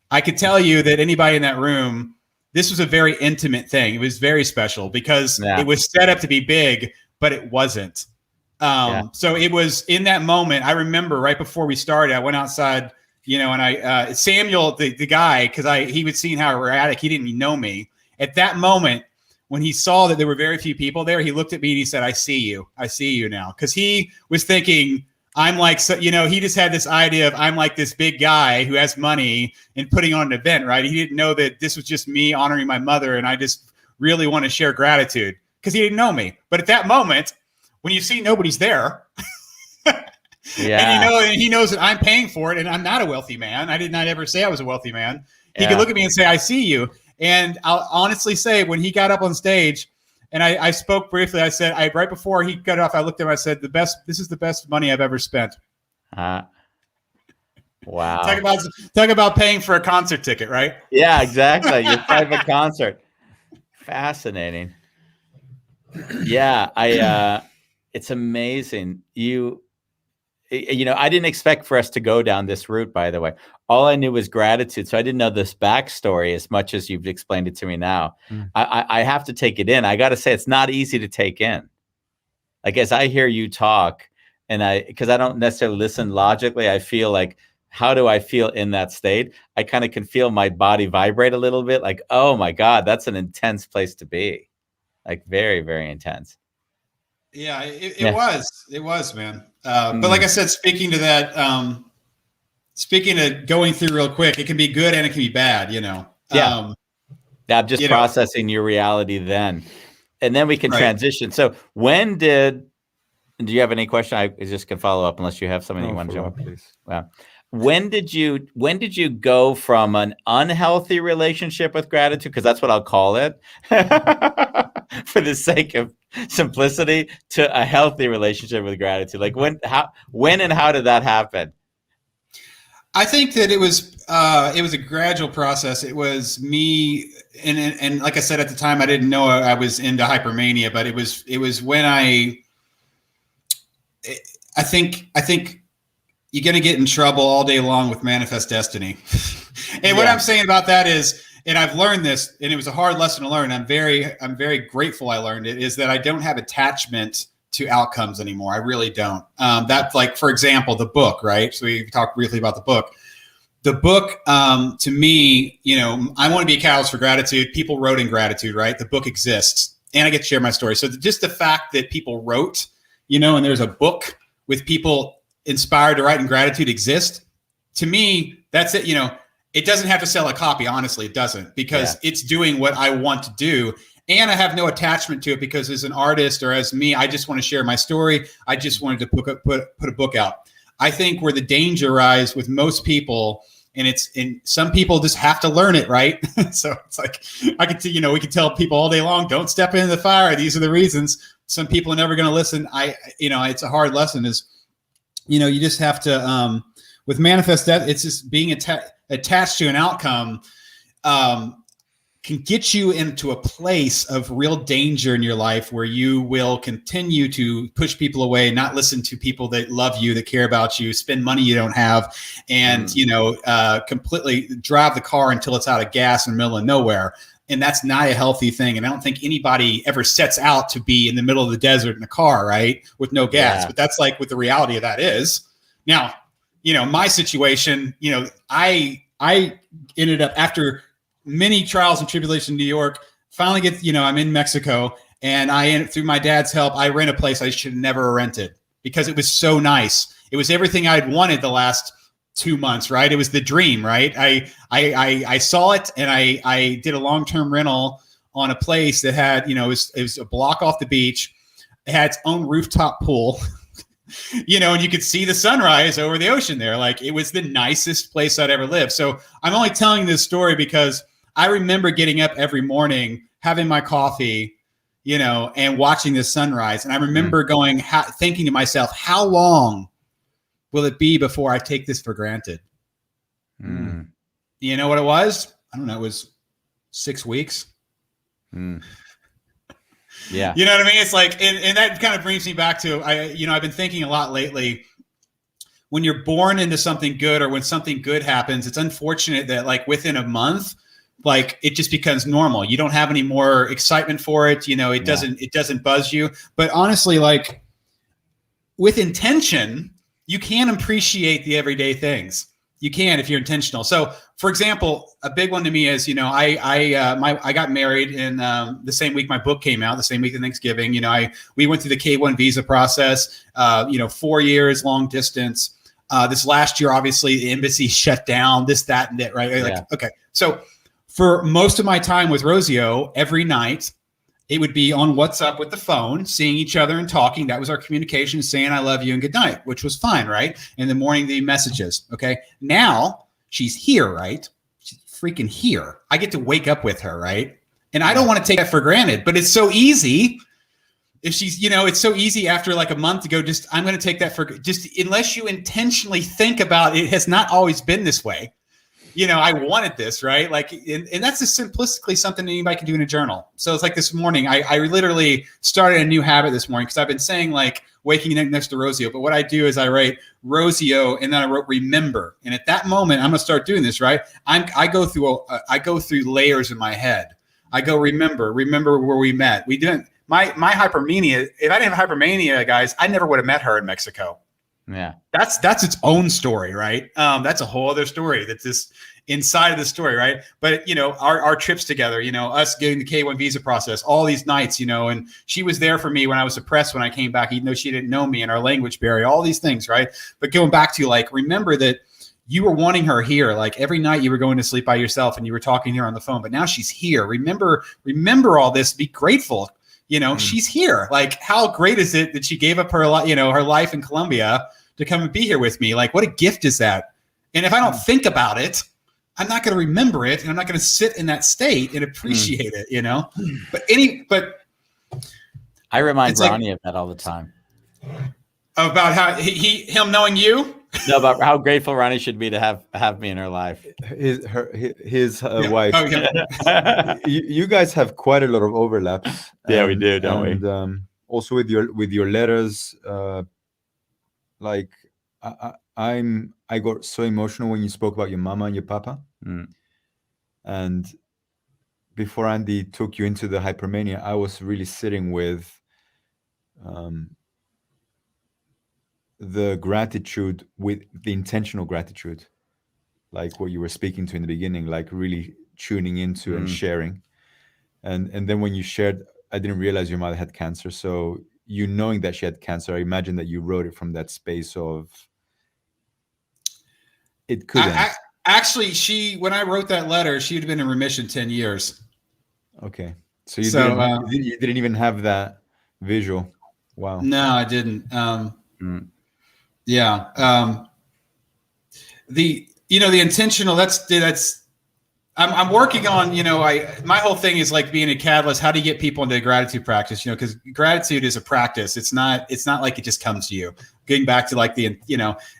I could tell you that anybody in that room, this was a very intimate thing. It was very special because it was set up to be big, but it wasn't. So it was in that moment. I remember right before we started, I went outside, and Samuel, the guy, because he was seeing how erratic, he didn't even know me. At that moment, when he saw that there were very few people there, he looked at me and he said, I see you now. Because he was thinking, I'm like, so, he just had this idea of I'm like this big guy who has money and putting on an event, right? He didn't know that this was just me honoring my mother. And I just really want to share gratitude because he didn't know me. But at that moment, when you see nobody's there, and he knows that I'm paying for it and I'm not a wealthy man. I did not ever say I was a wealthy man. He could look at me and say, I see you. And I'll honestly say when he got up on stage, and I spoke briefly. I said, right before he cut it off, I looked at him. I said, this is the best money I've ever spent. Wow. Talk about paying for a concert ticket, right? Yeah, exactly. Your private concert. Fascinating. Yeah, it's amazing. I didn't expect for us to go down this route, by the way. All I knew was gratitude. So I didn't know this backstory as much as you've explained it to me now. I have to take it in. I got to say, it's not easy to take in. Like, as I hear you talk, because I don't necessarily listen logically, I feel like, how do I feel in that state? I kind of can feel my body vibrate a little bit. Like, oh my God, that's an intense place to be. Like, very, very intense. Yeah, it was, man. But like I said, speaking to going through real quick, it can be good and it can be bad, Yeah. I'm just processing your reality then. And then we can transition. So do you have any question? I just can follow up unless you have something you want to jump up, please. Wow. When did you go from an unhealthy relationship with gratitude, because that's what I'll call it for the sake of simplicity, to a healthy relationship with gratitude? Like when and how did that happen? I think that it was a gradual process. It was me, and like I said at the time, I didn't know I was into hypermania, but it was when I think you're going to get in trouble all day long with manifest destiny. And what I'm saying about that is, and I've learned this, and it was a hard lesson to learn. I'm very grateful I learned it, is that I don't have attachment to outcomes anymore. I really don't. That's like, for example, the book, right? So we talked briefly about the book. The book, to me, I want to be a catalyst for gratitude. People wrote in gratitude, right? The book exists, and I get to share my story. So just the fact that people wrote, and there's a book with people inspired to write in gratitude exist, to me, that's it. It doesn't have to sell a copy. Honestly, it doesn't, because it's doing what I want to do. And I have no attachment to it, because as an artist, or as me, I just want to share my story. I just wanted to put a book out. I think where the danger lies with most people, and some people just have to learn it, right? So it's like, we could tell people all day long, don't step into the fire. These are the reasons. Some people are never going to listen. It's a hard lesson, is, you just have to, with manifest that, it's just being attached to an outcome, can get you into a place of real danger in your life, where you will continue to push people away, not listen to people that love you, that care about you, spend money you don't have, and, completely drive the car until it's out of gas in the middle of nowhere. And that's not a healthy thing. And I don't think anybody ever sets out to be in the middle of the desert in a car, right, with no gas. But that's like what the reality of that is. Now, my situation, I ended up, after many trials and tribulations in New York, finally I'm in Mexico, and through my dad's help, I rent a place I should have never rented, because it was so nice. It was everything I'd wanted the last 2 months, right? It was the dream, right? I saw it, and I did a long-term rental on a place that had, it was a block off the beach. It had its own rooftop pool, and you could see the sunrise over the ocean there. Like, it was the nicest place I'd ever lived. So I'm only telling this story because I remember getting up every morning, having my coffee, and watching the sunrise. And I remember thinking to myself, how long will it be before I take this for granted? You know what it was? I don't know. It was 6 weeks. Yeah. You know what I mean? It's like, and that kind of brings me back to, I've been thinking a lot lately, when you're born into something good, or when something good happens, it's unfortunate that, like, within a month, like, it just becomes normal. You don't have any more excitement for it. It doesn't buzz you. But honestly, like, with intention, you can appreciate the everyday things. You can, if you're intentional. So, for example, a big one to me is, I got married in the same week my book came out, the same week of Thanksgiving. We went through the K-1 visa process, 4 years long distance. This last year, obviously, the embassy shut down, this, that, and that, right? Like, okay. So for most of my time with Rosio, every night, it would be on WhatsApp with the phone, seeing each other and talking. That was our communication, saying I love you and good night, which was fine, right? In the morning, the messages, okay? Now, she's here, right? She's freaking here. I get to wake up with her, right? And I don't want to take that for granted, but it's so easy. If she's, it's so easy after like a month to go, I'm going to take that for, just unless you intentionally think about it, has not always been this way. I wanted this, right? Like, and that's just simplistically something anybody can do in a journal. So it's like this morning, I literally started a new habit this morning, because I've been saying, like, waking up next to Rosio. But what I do is I write Rosio, and then I wrote remember. And at that moment, I'm going to start doing this, right? I go through layers in my head. I go, remember where we met. We didn't, my hypermania, if I didn't have hypermania, guys, I never would have met her in Mexico. Yeah. That's its own story, right? That's a whole other story. That's just inside of the story, right? But, our trips together, us getting the K-1 visa process, all these nights, and she was there for me when I was depressed when I came back, even though she didn't know me, and our language barrier, all these things, right? But going back to, like, remember that, you were wanting her here. Like every night you were going to sleep by yourself and you were talking to her on the phone, but now she's here. Remember all this, be grateful. She's here. Like, how great is it that she gave up her life in Colombia to come and be here with me? Like, what a gift is that? And if I don't think about it, I'm not going to remember it, and I'm not going to sit in that state and appreciate it, But I remind Ronnie of that all the time. About how him knowing you? No, about how grateful Ronnie should be to have me in her life. His wife. Oh, yeah. You guys have quite a lot of overlaps. Yeah, we do, don't we? And also with your letters, like I got so emotional when you spoke about your mama and your papa. And before Andy took you into the hypermania, I was really sitting with the gratitude, with the intentional gratitude, like what you were speaking to in the beginning, like really tuning into and sharing. And then when you shared, I didn't realize your mother had cancer. So knowing that she had cancer, I imagine that you wrote it from that space of it could end. Actually, when I wrote that letter, she had been in remission 10 years. Okay. So you didn't even have that visual. Wow. No, I didn't. Yeah. The intentional, I'm working on, my whole thing is like being a catalyst. How do you get people into a gratitude practice? Because gratitude is a practice. It's not like it just comes to you. Getting back to like and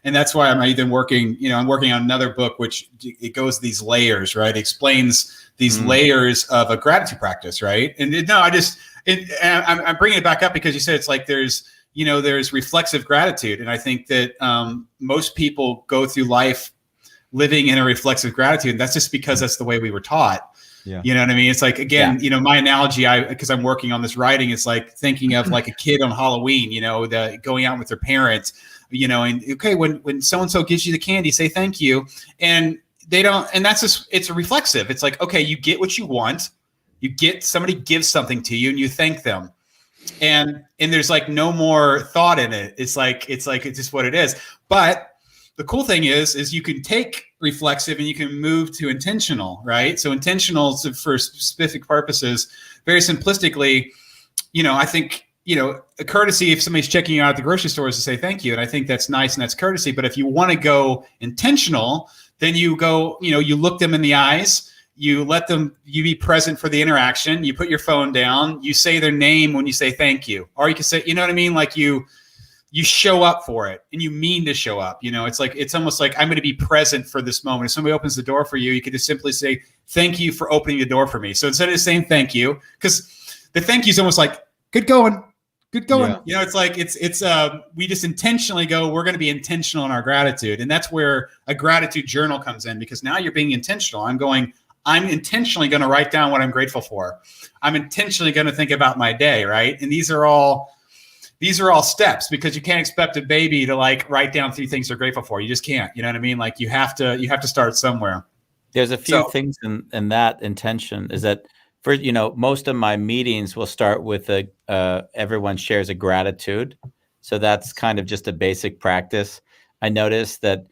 that's why I'm even working, I'm working on another book, which it goes these layers, right? It explains these layers of a gratitude practice, right? And I'm bringing it back up because you said it's like there's reflexive gratitude. And I think that most people go through life living in a reflexive gratitude. And that's just because that's the way we were taught. Yeah. You know what I mean? It's like, again, my analogy, because I'm working on this writing, it's like thinking of like a kid on Halloween, going out with their parents, and okay, when so-and-so gives you the candy, say thank you. And they don't, and that's just, it's a reflexive. It's like, okay, you get what you want. Somebody gives something to you and you thank them. And there's like no more thought in it. It's just what it is. But the cool thing is you can take reflexive and you can move to intentional, right? So intentional for specific purposes, very simplistically, I think, a courtesy if somebody's checking you out at the grocery store is to say thank you. And I think that's nice and that's courtesy. But if you want to go intentional, then you go, you look them in the eyes, you be present for the interaction, you put your phone down, you say their name when you say thank you. Or you can say, you know what I mean? Like you show up for it and you mean to show up. It's almost like I'm going to be present for this moment. If somebody opens the door for you, you could just simply say, thank you for opening the door for me. So instead of saying thank you, because the thank you is almost like, good going. Yeah. It's like, we just intentionally go, we're going to be intentional in our gratitude. And that's where a gratitude journal comes in, because now you're being intentional. I'm intentionally going to write down what I'm grateful for. I'm intentionally going to think about my day. Right. And these are all steps, because you can't expect a baby to like write down 3 things they're grateful for. You just can't. You know what I mean? Like you have to start somewhere. There's a few things in that intention is that for, most of my meetings will start with everyone shares a gratitude. So that's kind of just a basic practice. I noticed that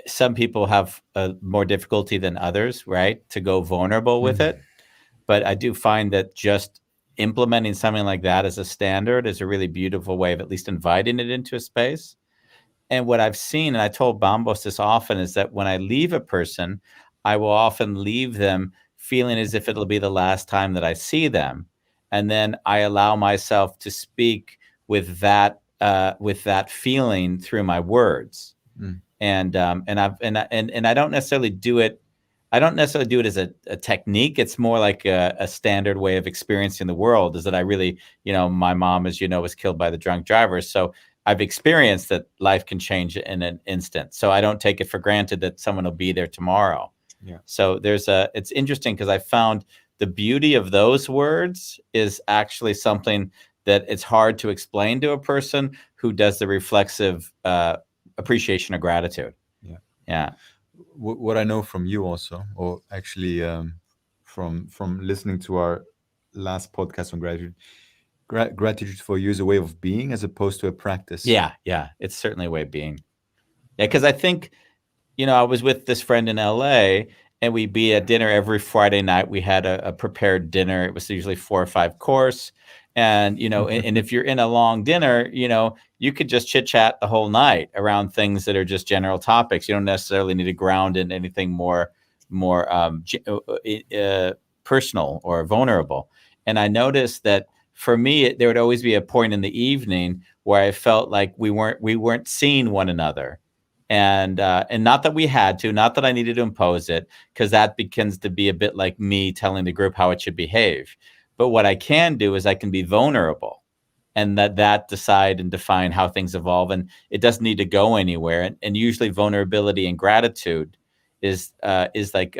some people have more difficulty than others, right, to go vulnerable with it. But I do find that just implementing something like that as a standard is a really beautiful way of at least inviting it into a space. And what I've seen, and I told Bambos this often, is that when I leave a person, I will often leave them feeling as if it'll be the last time that I see them. And then I allow myself to speak with that feeling through my words. And I don't necessarily do it. I don't necessarily do it as a technique. It's more like a standard way of experiencing the world, is that I really, my mom, as you know, was killed by the drunk driver. So I've experienced that life can change in an instant. So I don't take it for granted that someone will be there tomorrow. Yeah. So it's interesting, because I found the beauty of those words is actually something that it's hard to explain to a person who does the reflexive appreciation of gratitude. Yeah. Yeah. What I know from you also, or actually from listening to our last podcast on gratitude, gratitude for you is a way of being as opposed to a practice. Yeah, it's certainly a way of being. Yeah, because I think I was with this friend in LA, and we'd be at dinner every Friday night. We had a prepared dinner. It was usually 4 or 5 course. And, and if you're in a long dinner, you could just chit chat the whole night around things that are just general topics. You don't necessarily need to ground in anything more personal or vulnerable. And I noticed that for me, there would always be a point in the evening where I felt like we weren't seeing one another. And not that we had to, not that I needed to impose it, because that begins to be a bit like me telling the group how it should behave. But what I can do is I can be vulnerable, and that decide and define how things evolve, and it doesn't need to go anywhere. And usually vulnerability and gratitude is like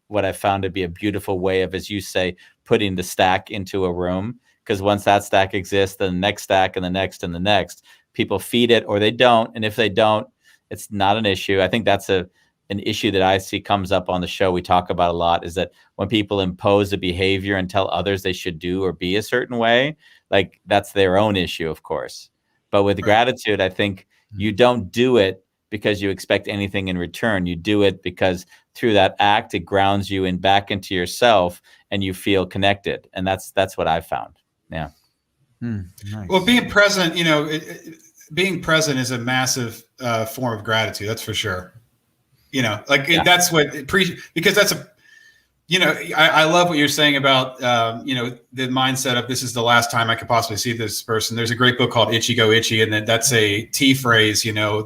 what I found to be a beautiful way of, as you say, putting the stack into a room. Because once that stack exists, then the next stack and the next and the next, people feed it or they don't. And if they don't, it's not an issue. I think that's an issue that I see comes up on the show. We talk about a lot, is that when people impose a behavior and tell others they should do or be a certain way, like that's their own issue, of course. But with gratitude, I think you don't do it because you expect anything in return. You do it because through that act, it grounds you back into yourself, and you feel connected. And that's what I found. Yeah. Nice. Well, being present, being present is a massive form of gratitude. That's for sure. That's what because that's I love what you're saying about, the mindset of this is the last time I could possibly see this person. There's a great book called Itchy Go Itchy. And that's a T phrase, where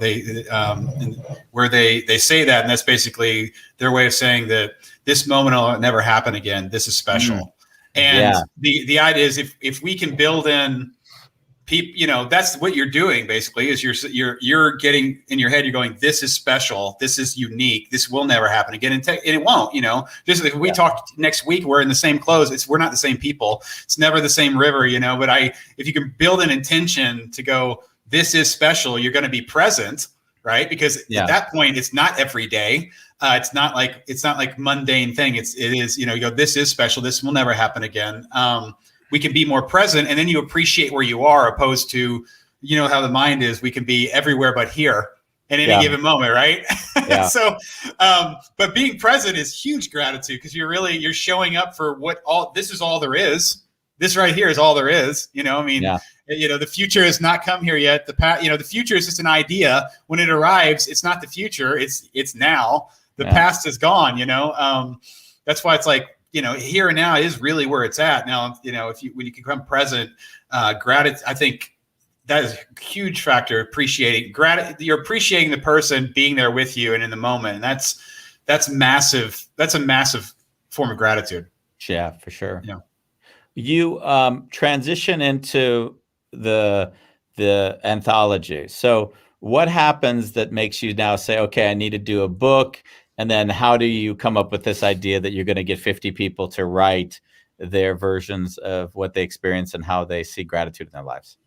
they say that. And that's basically their way of saying that this moment will never happen again. This is special. And the idea is if we can build in people, that's what you're doing basically, is you're getting in your head, you're going, this is special, this is unique, this will never happen again. And it won't, just if we talk next week, we're in the same clothes, we're not the same people, it's never the same river, but if you can build an intention to go, this is special, you're going to be present, right? Because at that point, it's not every day. It's not like mundane thing. It is, you go, this is special, this will never happen again. We can be more present, and then you appreciate where you are, opposed to, how the mind is, we can be everywhere but here at any given moment, right? Yeah. So, but being present is huge gratitude, because you're showing up for this is all there is. This right here is all there is. The future has not come here yet. The future is just an idea. When it arrives, it's not the future. It's now. The past is gone. That's why it's like, here and now is really where it's at. Now, when you can become present, gratitude, I think that is a huge factor. Appreciating you're appreciating the person being there with you and in the moment. And that's massive. That's a massive form of gratitude. Yeah, for sure. Yeah. You transition into the anthology. So what happens that makes you now say, okay, I need to do a book? And then how do you come up with this idea that you're going to get 50 people to write their versions of what they experience and how they see gratitude in their lives?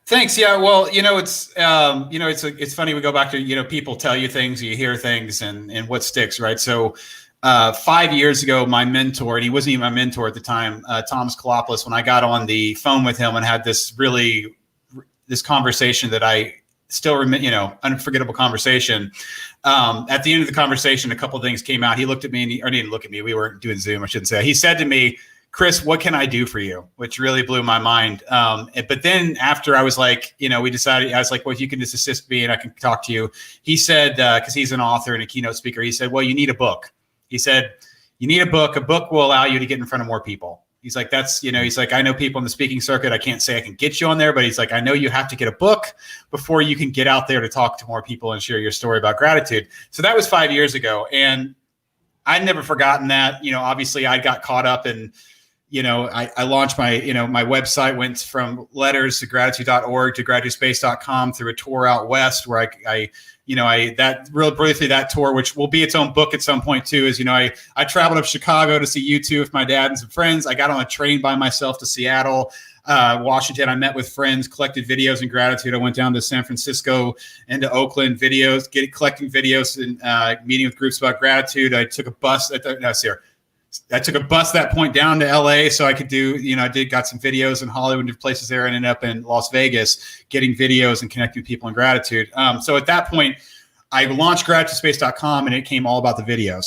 Thanks. Yeah. Well, it's funny. We go back to, people tell you things, you hear things, and what sticks, right? So 5 years ago, my mentor, and he wasn't even my mentor at the time, Thomas Kalopoulos, when I got on the phone with him and had this conversation that I still remember, unforgettable conversation. At the end of the conversation, a couple of things came out. He looked at me, he didn't look at me. We weren't doing Zoom, I shouldn't say. He said to me, Chris, what can I do for you? Which really blew my mind. But then after I was like, we decided, I was like, well, if you can just assist me and I can talk to you. He said, because he's an author and a keynote speaker, he said, well, you need a book. He said, you need a book. A book will allow you to get in front of more people. He's like, he's like, I know people in the speaking circuit. I can't say I can get you on there, but he's like, I know you have to get a book before you can get out there to talk to more people and share your story about gratitude. So that was 5 years ago. And I'd never forgotten that. Obviously I got caught up in, I launched my, my website went from letters to gratitude.org to gratitudespace.com through a tour out west where that real briefly, that tour, which will be its own book at some point too, is, I traveled up Chicago to see U2 with my dad and some friends. I got on a train by myself to Seattle, Washington. I met with friends, collected videos in gratitude. I went down to San Francisco and to Oakland, collecting videos and meeting with groups about gratitude. I took a bus I took a bus that point down to LA so I could do, got some videos in Hollywood and places there, and ended up in Las Vegas getting videos and connecting with people in gratitude. So at that point, I launched gratitudespace.com and it came all about the videos.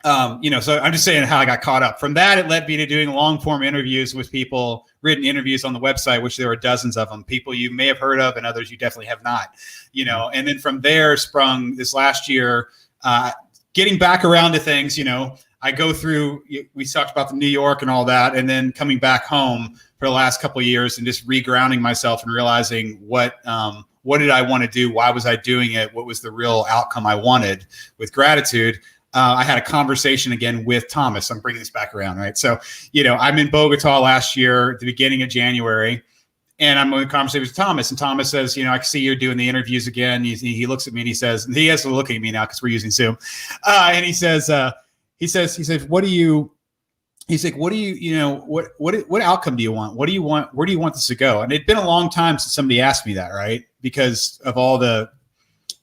So I'm just saying how I got caught up. From that, it led me to doing long form interviews with people, written interviews on the website, which there were dozens of them, people you may have heard of and others you definitely have not, and then from there sprung this last year, getting back around to things, I go through, we talked about the New York and all that, and then coming back home for the last couple of years and just regrounding myself and realizing what did I want to do? Why was I doing it? What was the real outcome I wanted with gratitude? I had a conversation again with Thomas. I'm bringing this back around, right? So, I'm in Bogota last year, at the beginning of January, and I'm in a conversation with Thomas. And Thomas says, I can see you're doing the interviews again. He looks at me and he says, and he has to look at me now because we're using Zoom. And he says, what do you what outcome do you want? What do you want? Where do you want this to go? And it'd been a long time since somebody asked me that, right? Because of all the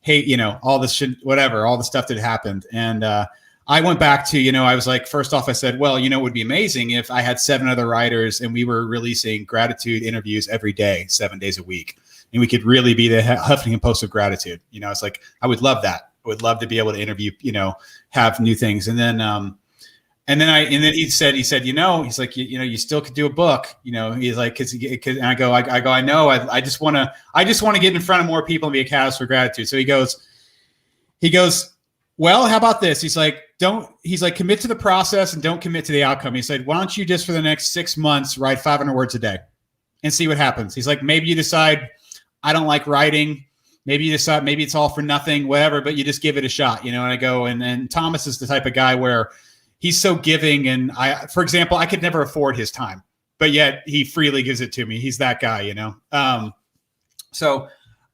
hate, all the shit, whatever, all the stuff that happened. And I went back to, I was like, first off, I said, well, it would be amazing if I had 7 other writers and we were releasing gratitude interviews every day, 7 days a week. And we could really be the Huffington Post of gratitude. It's like, I would love that. I would love to be able to interview, have new things. And then he said, he's like, you still could do a book, he's like, and I go, I know, I just want to get in front of more people and be a catalyst for gratitude. So he goes, well, how about this? He's like, commit to the process and don't commit to the outcome. He said, why don't you just for the next 6 months, write 500 words a day and see what happens. He's like, maybe you decide I don't like writing. Maybe you decide, maybe it's all for nothing, whatever, but you just give it a shot, and I go, and Thomas is the type of guy where he's so giving. And for example, I could never afford his time, but yet he freely gives it to me. He's that guy, So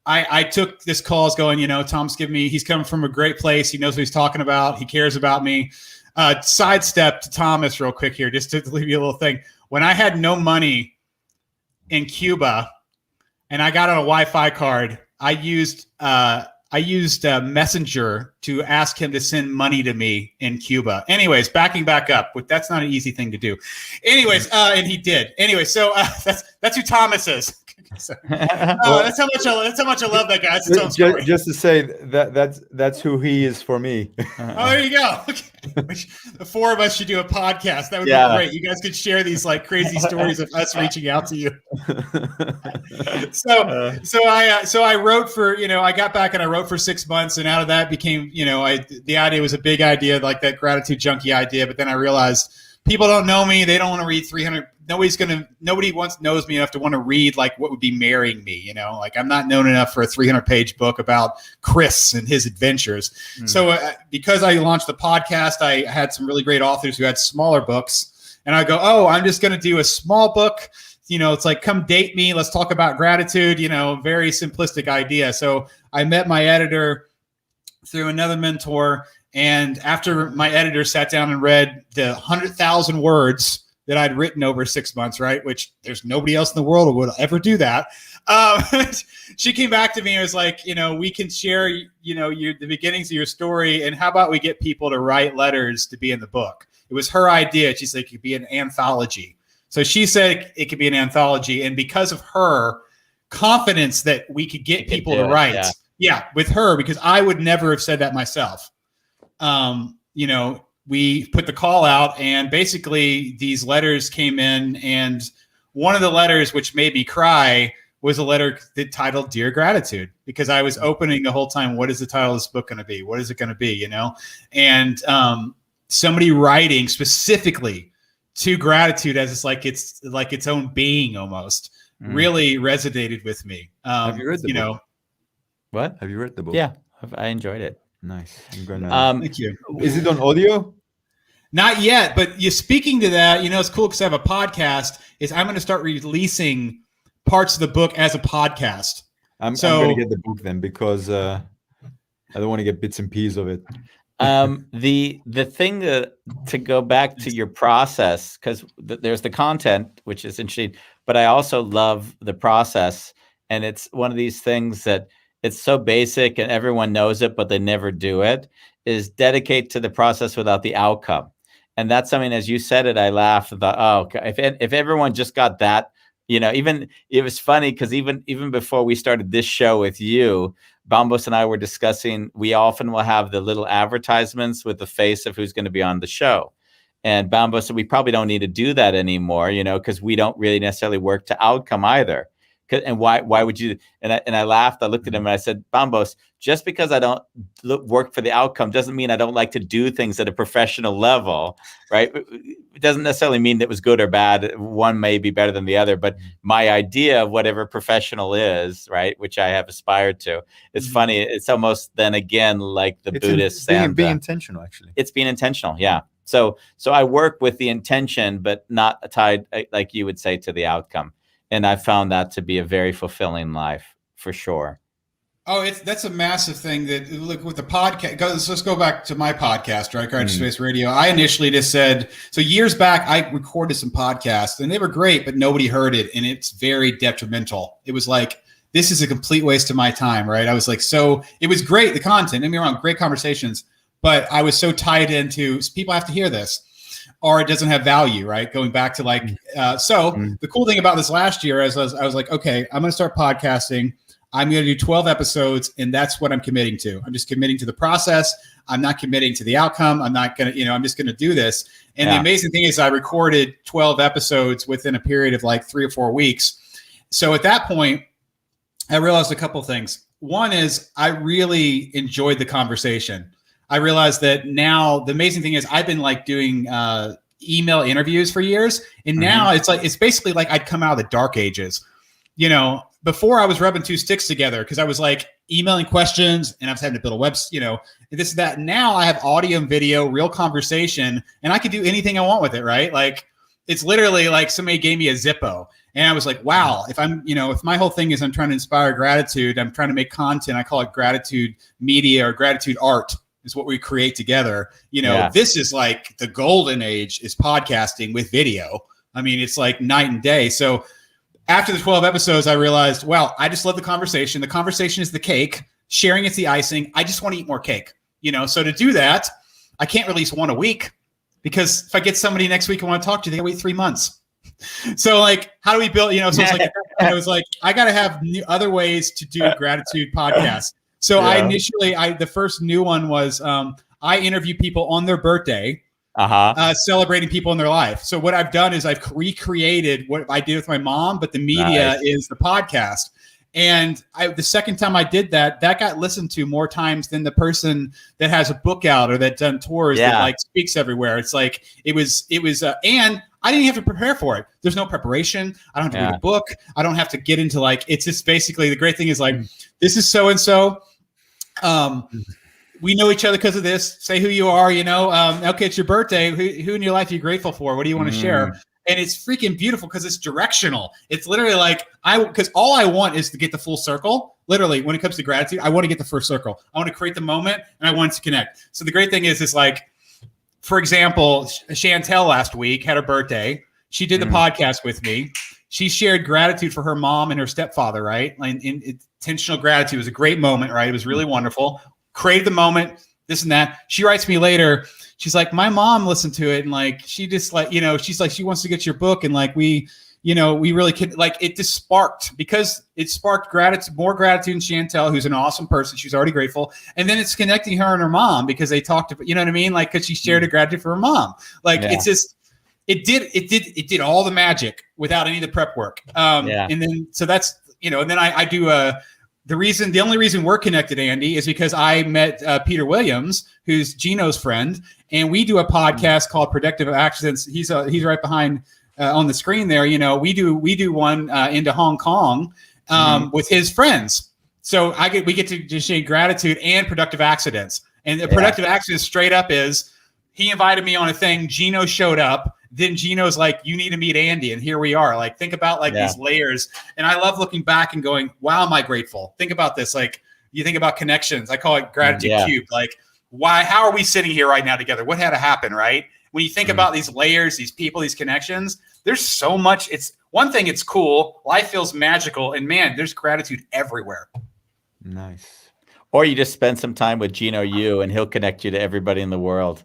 I took this calls going, Tom's giving me, he's coming from a great place. He knows what he's talking about. He cares about me. Sidestep to Thomas real quick here, just to leave you a little thing. When I had no money in Cuba and I got on a Wi-Fi card, I used Messenger to ask him to send money to me in Cuba. Anyways, backing back up, that's not an easy thing to do. Anyways, and he did. Anyway, so that's who Thomas is. So, that's how much I love that guy. Just to say that's who he is for me. Oh, there you go. Okay. The 4 of us should do a podcast. That would be great. You guys could share these like crazy stories of us reaching out to you. So I wrote for, I got back and I wrote for 6 months, and out of that became, the idea was a big idea, like that gratitude junkie idea. But then I realized people don't know me. They don't want to read 300. Nobody knows me enough to want to read like what would be marrying me. Like I'm not known enough for a 300-page book about Chris and his adventures. So because I launched the podcast, I had some really great authors who had smaller books, and I go, oh, I'm just going to do a small book. It's like, come date me. Let's talk about gratitude, very simplistic idea. So I met my editor through another mentor. And after my editor sat down and read the 100,000 words that I'd written over 6 months, right? Which there's nobody else in the world who would ever do that. She came back to me and was like, we can share, the beginnings of your story. And how about we get people to write letters to be in the book? It was her idea. She's like, it could be an anthology. So she said it could be an anthology. And because of her confidence that we could get people to write, with her, because I would never have said that myself. We put the call out, and basically these letters came in, and one of the letters which made me cry was a letter that titled Dear Gratitude, because I was opening the whole time, what is the title of this book going to be? What is it going to be? And somebody writing specifically to gratitude as it's like its own being almost really resonated with me. Have you read the book? What? Have you read the book? Yeah, I enjoyed it. Nice. I'm gonna. Thank you. Is it on audio? Not yet, but speaking to that, it's cool because I have a podcast. I'm going to start releasing parts of the book as a podcast. I'm going to get the book then, because I don't want to get bits and pieces of it. The thing to go back to your process, because there's the content, which is interesting, but I also love the process, and it's one of these things that it's so basic and everyone knows it, but they never do it, is dedicate to the process without the outcome. And that's something, as you said it, I laughed and thought, oh, if everyone just got that, even it was funny because even before we started this show with you, Bambos and I were discussing, we often will have the little advertisements with the face of who's going to be on the show. And Bambos said, we probably don't need to do that anymore, because we don't really necessarily work to outcome either. And why would you? And I laughed. I looked at him and I said, Bambos, just because I don't work for the outcome doesn't mean I don't like to do things at a professional level, right? It doesn't necessarily mean that it was good or bad. One may be better than the other, but my idea of whatever professional is, right, which I have aspired to, it's funny. It's almost then again like the Buddhist being intentional, actually. It's being intentional, yeah. So I work with the intention, but not tied, like you would say, to the outcome. And I found that to be a very fulfilling life, for sure. Oh, that's a massive thing. That look with the podcast. Let's go back to my podcast, right? Gratitude Space Radio. I initially just said, so years back, I recorded some podcasts and they were great, but nobody heard it, and it's very detrimental. It was like, this is a complete waste of my time, right? I was like, so it was great, the content. Don't get me wrong, great conversations, but I was so tied into people have to hear this, or it doesn't have value, right? Going back to like, the cool thing about this last year is I was like, okay, I'm going to start podcasting. I'm going to do 12 episodes, and that's what I'm committing to. I'm just committing to the process. I'm not committing to the outcome. I'm not going to, I'm just going to do this. And the amazing thing is I recorded 12 episodes within a period of like 3 or 4 weeks. So at that point, I realized a couple of things. One is I really enjoyed the conversation. I realized that now the amazing thing is I've been like doing email interviews for years. And now it's basically like I'd come out of the dark ages. Before I was rubbing two sticks together because I was like emailing questions and I was having to build a website, this and that. Now I have audio and video, real conversation, and I can do anything I want with it, right? Like it's literally like somebody gave me a Zippo. And I was like, wow, if my whole thing is I'm trying to inspire gratitude, I'm trying to make content, I call it gratitude media or gratitude art. Is what we create together. This is like the golden age is podcasting with video. I mean, it's like night and day. So after the 12 episodes, I realized, well, I just love the conversation. The conversation is the cake. Sharing is the icing. I just want to eat more cake. So to do that, I can't release one a week because if I get somebody next week I want to talk to, they gotta wait 3 months. So like, how do we build, so it's like, I was like, I got to have other ways to do gratitude podcasts. So the first new one was I interview people on their birthday, celebrating people in their life. So what I've done is I've recreated what I did with my mom, but the media is the podcast. And the second time I did that got listened to more times than the person that has a book out or that done tours that like speaks everywhere. It's like it was, and I didn't have to prepare for it. There's no preparation. I don't have to read a book. I don't have to get into like, it's just basically the great thing is like, this is so-and-so. We know each other because of this. Say who you are, okay, it's your birthday. Who in your life are you grateful for? What do you want to share? And it's freaking beautiful because it's directional. It's literally like because all I want is to get the full circle. Literally, when it comes to gratitude, I want to get the first circle. I want to create the moment and I want it to connect. So the great thing is like, for example, Chantel last week had her birthday. She did the podcast with me. She shared gratitude for her mom and her stepfather, right? And intentional gratitude was a great moment, right? It was really wonderful. Created the moment, this and that. She writes me later. She's like, my mom listened to it and like, she just like, she's like, she wants to get your book. And like, we really can like, it just sparked because it sparked gratitude, more gratitude in Chantel, who's an awesome person. She's already grateful. And then it's connecting her and her mom because they talked about, you know what I mean? Like, cause she shared a gratitude for her mom. Like it's just, it did all the magic without any of the prep work. And then, so that's, and then I do the only reason we're connected, Andy, is because I met Peter Williams, who's Gino's friend, and we do a podcast called Productive Accidents. He's right behind on the screen there. We do one into Hong Kong with his friends. So we get to share gratitude and productive accidents. And the productive accidents straight up is he invited me on a thing. Gino showed up. Then Gino's like, you need to meet Andy. And here we are. Like, think about like these layers. And I love looking back and going, wow, am I grateful? Think about this. Like you think about connections. I call it gratitude cube. Like how are we sitting here right now together? What had to happen, right? When you think about these layers, these people, these connections, there's so much. It's one thing. It's cool. Life feels magical. And man, there's gratitude everywhere. Nice. Or you just spend some time with Gino Yu and he'll connect you to everybody in the world.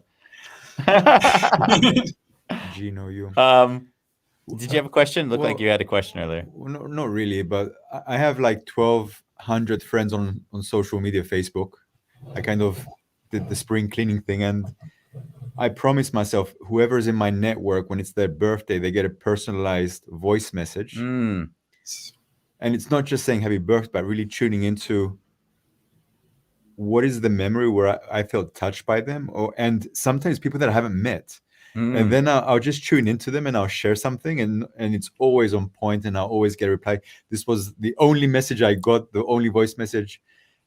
Gino, you. Did you have a question? Looked like you had a question earlier. No, not really, but I have like 12 100 friends on social media, Facebook. I kind of did the spring cleaning thing, and I promised myself, whoever's in my network, when it's their birthday, they get a personalized voice message. Mm. And it's not just saying happy birthday, but really tuning into what is the memory where I felt touched by them, and sometimes people that I haven't met. And then I'll just tune into them and I'll share something, and it's always on point, and I'll always get a reply. This was the only message I got, the only voice message,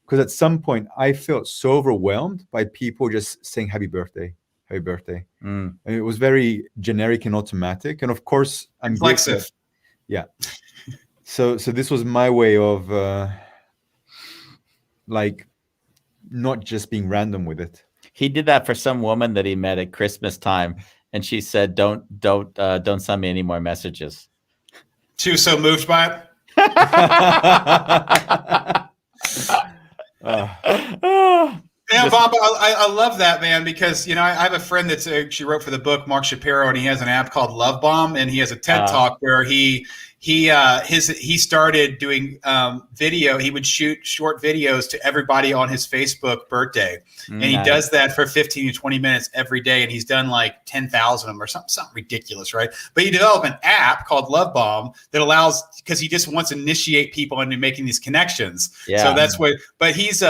because at some point I felt so overwhelmed by people just saying happy birthday. And it was very generic and automatic. And of course, I'm reflexive. Yeah. So this was my way of like not just being random with it. He did that for some woman that he met at Christmas time, and she said, "Don't send me any more messages." She was so moved by it. Yeah, Bob, I love that, man, because I have a friend that's she wrote for the book, Mark Shapiro, and he has an app called Love Bomb, and he has a TED Talk where he started doing video. He would shoot short videos to everybody on his Facebook birthday, and he does that for 15 to 20 minutes every day, and he's done like 10,000 of them or something ridiculous, right? But he developed an app called Love Bomb that allows, because he just wants to initiate people into making these connections. Yeah. So that's what. But he's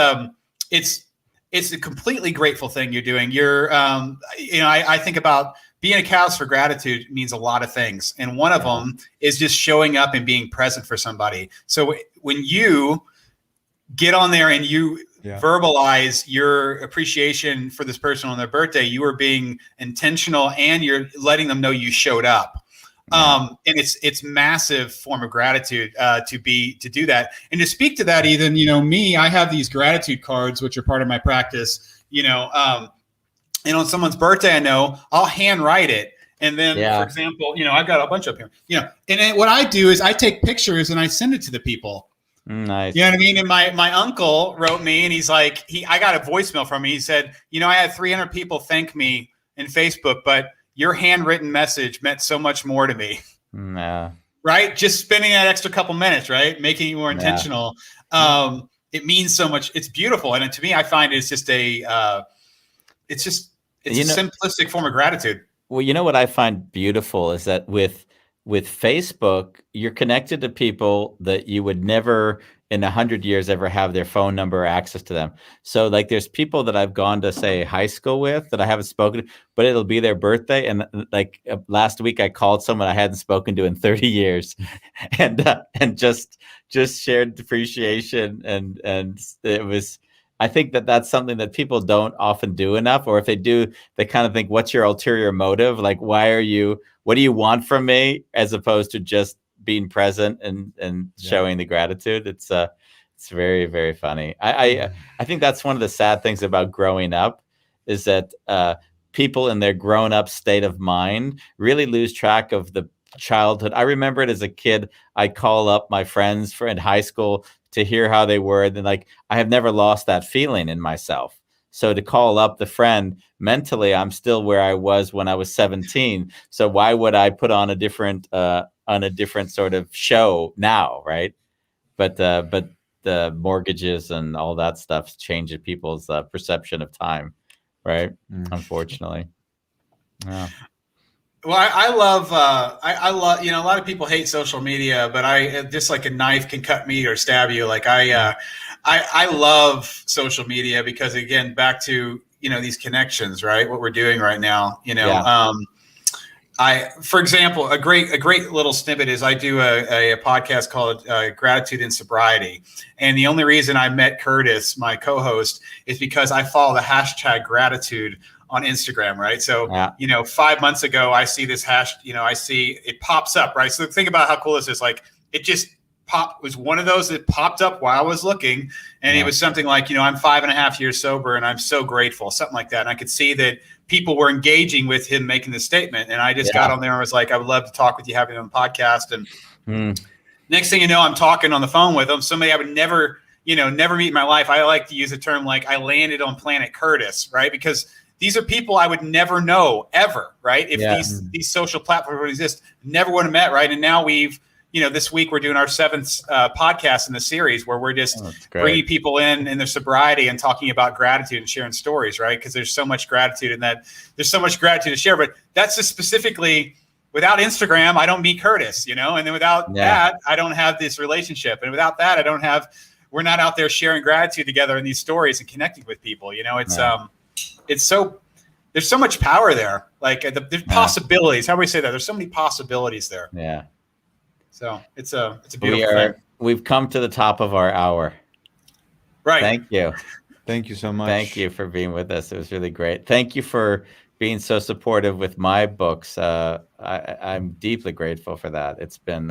it's a completely grateful thing you're doing. You're I think about being a catalyst for gratitude means a lot of things. And one of them is just showing up and being present for somebody. So when you get on there and you verbalize your appreciation for this person on their birthday, you are being intentional and you're letting them know you showed up. And it's massive form of gratitude to do that. And to speak to that, Ethan, me, I have these gratitude cards, which are part of my practice, and on someone's birthday, I know I'll handwrite it. And then, for example, I've got a bunch up here, and then what I do is I take pictures and I send it to the people. Nice. You know what I mean? And my uncle wrote me, and he's like, I got a voicemail from me. He said, I had 300 people thank me in Facebook, but your handwritten message meant so much more to me. Right? Just spending that extra couple minutes, right? Making it more intentional. It means so much. It's beautiful. And to me, I find it's just a simplistic form of gratitude. Well, what I find beautiful is that with Facebook, you're connected to people that you would never in 100 years ever have their phone number or access to them. So like there's people that I've gone to say high school with that I haven't spoken to, but it'll be their birthday. And like last week I called someone I hadn't spoken to in 30 years and just shared appreciation. And it was, I think that's something that people don't often do enough, or if they do, they kind of think, what's your ulterior motive? Like, what do you want from me? As opposed to just being present and showing the gratitude. It's very, very funny. I think that's one of the sad things about growing up is that people in their grown up state of mind really lose track of the childhood. I remember it as a kid. I'd call up my friends in high school to hear how they were. And I have never lost that feeling in myself. So to call up the friend, mentally, I'm still where I was when I was 17. So why would I put on a different sort of show now, right? But the mortgages and all that stuff changes people's perception of time, right? Unfortunately. Yeah. Well, I love, a lot of people hate social media, but I just like a knife can cut me or stab you. Like I love social media because, again, back to, these connections, right? What we're doing right now, for example, a great little snippet is I do a podcast called Gratitude in Sobriety. And the only reason I met Curtis, my co-host, is because I follow the hashtag gratitude on Instagram, right? So, 5 months ago, I see this I see it pops up, right? So think about how cool this is. Like it just popped, was one of those that popped up while I was looking. And it was something like, I'm 5.5 years sober and I'm so grateful, something like that. And I could see that people were engaging with him making this statement. And I just got on there and was like, I would love to talk with you, having on the podcast. And next thing you know, I'm talking on the phone with him, somebody I would never meet in my life. I like to use a term like I landed on planet Curtis, right? Because these are people I would never know ever, right? If these social platforms exist, never would have met, right? And now we've this week we're doing our 7th podcast in the series where we're just bringing people in their sobriety and talking about gratitude and sharing stories, right? Because there's so much gratitude in that. There's so much gratitude to share, but that's just specifically without Instagram, I don't meet Curtis, and then without that, I don't have this relationship. And without that, we're not out there sharing gratitude together in these stories and connecting with people. There's so much power there. Like there's possibilities. How do we say that? There's so many possibilities there. Yeah. So it's a beautiful thing. We've come to the top of our hour. Right. Thank you. Thank you so much. Thank you for being with us. It was really great. Thank you for being so supportive with my books. I'm deeply grateful for that. It's been,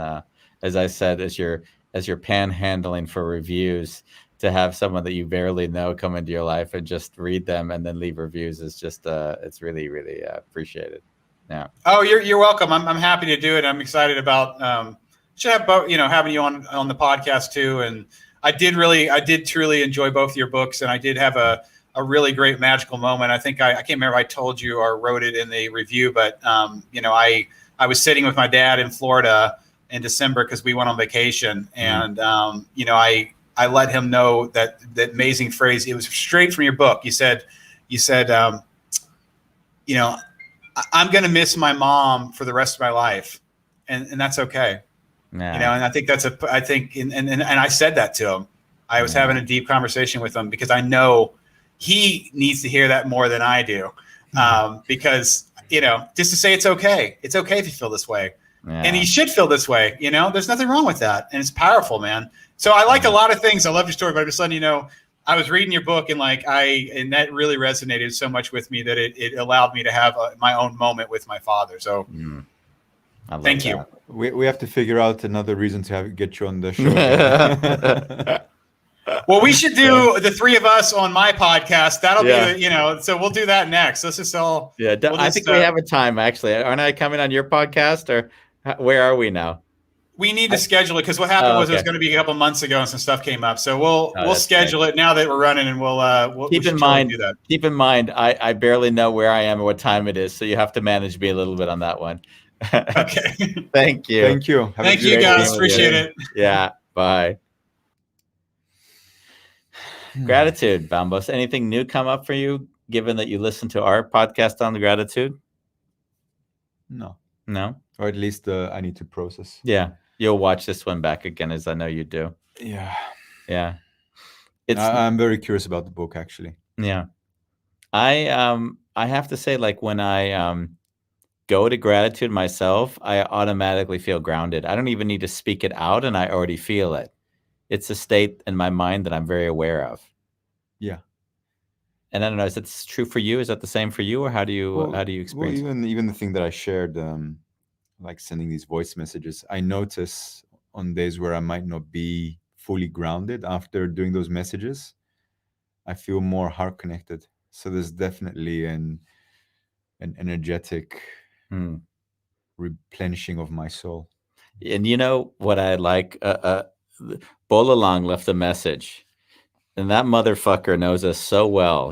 as I said, as you're panhandling for reviews, to have someone that you barely know come into your life and just read them and then leave reviews is just, it's really, really appreciated. Yeah. Oh, you're welcome. I'm happy to do it. I'm excited about, should have both, having you on the podcast too. And I did truly enjoy both of your books, and I did have a really great magical moment. I think I can't remember if I told you or wrote it in the review, but I was sitting with my dad in Florida in December because we went on vacation, and I let him know that amazing phrase. It was straight from your book. You said, I'm going to miss my mom for the rest of my life, and that's okay. Nah. And I think and I said that to him. I was having a deep conversation with him because I know he needs to hear that more than I do. Because, just to say it's okay. It's okay if you feel this way. Yeah. And you should feel this way. There's nothing wrong with that. And it's powerful, man. So I like a lot of things. I love your story, but I'm just letting you know, I was reading your book and and that really resonated so much with me that it allowed me to have my own moment with my father. So thank you. We have to figure out another reason to get you on the show. Well, we should do the three of us on my podcast. That'll be, so we'll do that next. Let's just all. Yeah, I think we have a time, actually. Aren't I coming on your podcast, or where are we now? We need to schedule it because what happened was it was going to be a couple months ago and some stuff came up. So we'll schedule it now that we're running, and we'll keep in mind. Do that. Keep in mind, I barely know where I am or what time it is, so you have to manage me a little bit on that one. Okay. Thank you. Thank you. Thank you, guys. Appreciate it. Yeah. Bye. Gratitude, Bambos. Anything new come up for you, given that you listen to our podcast on the gratitude? No. Or at least I need to process. Yeah. You'll watch this one back again, as I know you do. Yeah. I'm very curious about the book, actually. Yeah. I have to say, when I go to gratitude myself, I automatically feel grounded. I don't even need to speak it out, and I already feel it. It's a state in my mind that I'm very aware of. Yeah. And I don't know, is that true for you? Is that the same for you, or how do you experience it? Even the thing that I shared, like sending these voice messages, I notice on days where I might not be fully grounded after doing those messages, I feel more heart connected. So there's definitely an energetic replenishing of my soul. And you know what I like? Bolalang left a message, and that motherfucker knows us so well.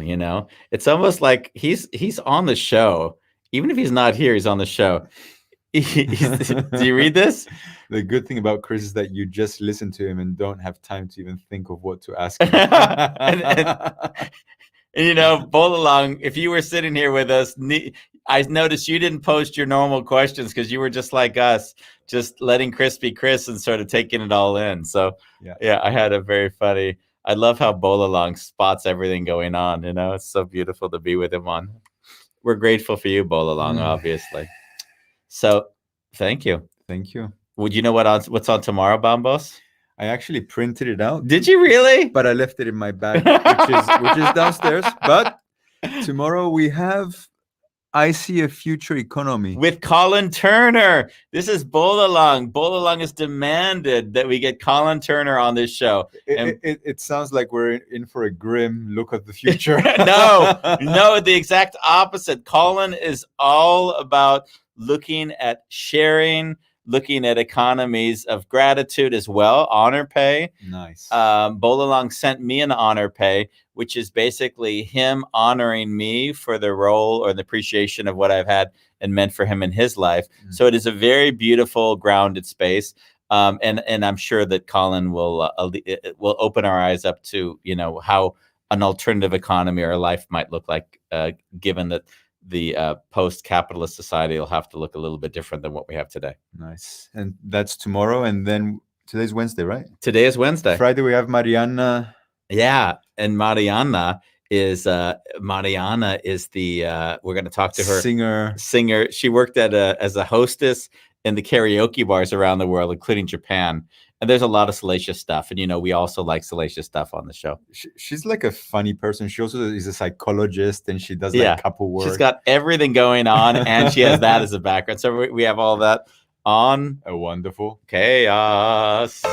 It's almost like he's on the show, even if he's not here. He's on the show. Do you read this? The good thing about Chris is that you just listen to him and don't have time to even think of what to ask him. and Bolalang, if you were sitting here with us, I noticed you didn't post your normal questions because you were just like us, just letting Chris be Chris and sort of taking it all in. So yeah, I had a very funny. I love how Bolalang spots everything going on. It's so beautiful to be with him on. We're grateful for you, Bolalang, obviously. So thank you. Thank you. Would you know what's on tomorrow, Bambos? I actually printed it out. Did you really? But I left it in my bag, which is downstairs. But tomorrow we have I See a Future Economy with Colin Turner. This is Bolalang. Bolalang has demanded that we get Colin Turner on this show. It sounds like we're in for a grim look at the future. No, the exact opposite. Colin is all about looking at sharing, looking at economies of gratitude as well, honor pay. Nice. Bolalang sent me an honor pay, which is basically him honoring me for the role or the appreciation of what I've had and meant for him in his life. So it is a very beautiful, grounded space. And I'm sure that Colin will open our eyes up to, you know, how an alternative economy or life might look like, given that the post-capitalist society will have to look a little bit different than what we have today. Nice. And that's tomorrow. And then today's Wednesday, right? Today is Wednesday. Friday we have Mariana. Yeah, and Mariana is the we're going to talk to her singer. She worked as a hostess in the karaoke bars around the world, including Japan. And there's a lot of salacious stuff. And, you know, we also like salacious stuff on the show. She's like a funny person. She also is a psychologist, and she does like couple work. She's got everything going on, and she has that as a background. So we have all that on A Wonderful Chaos.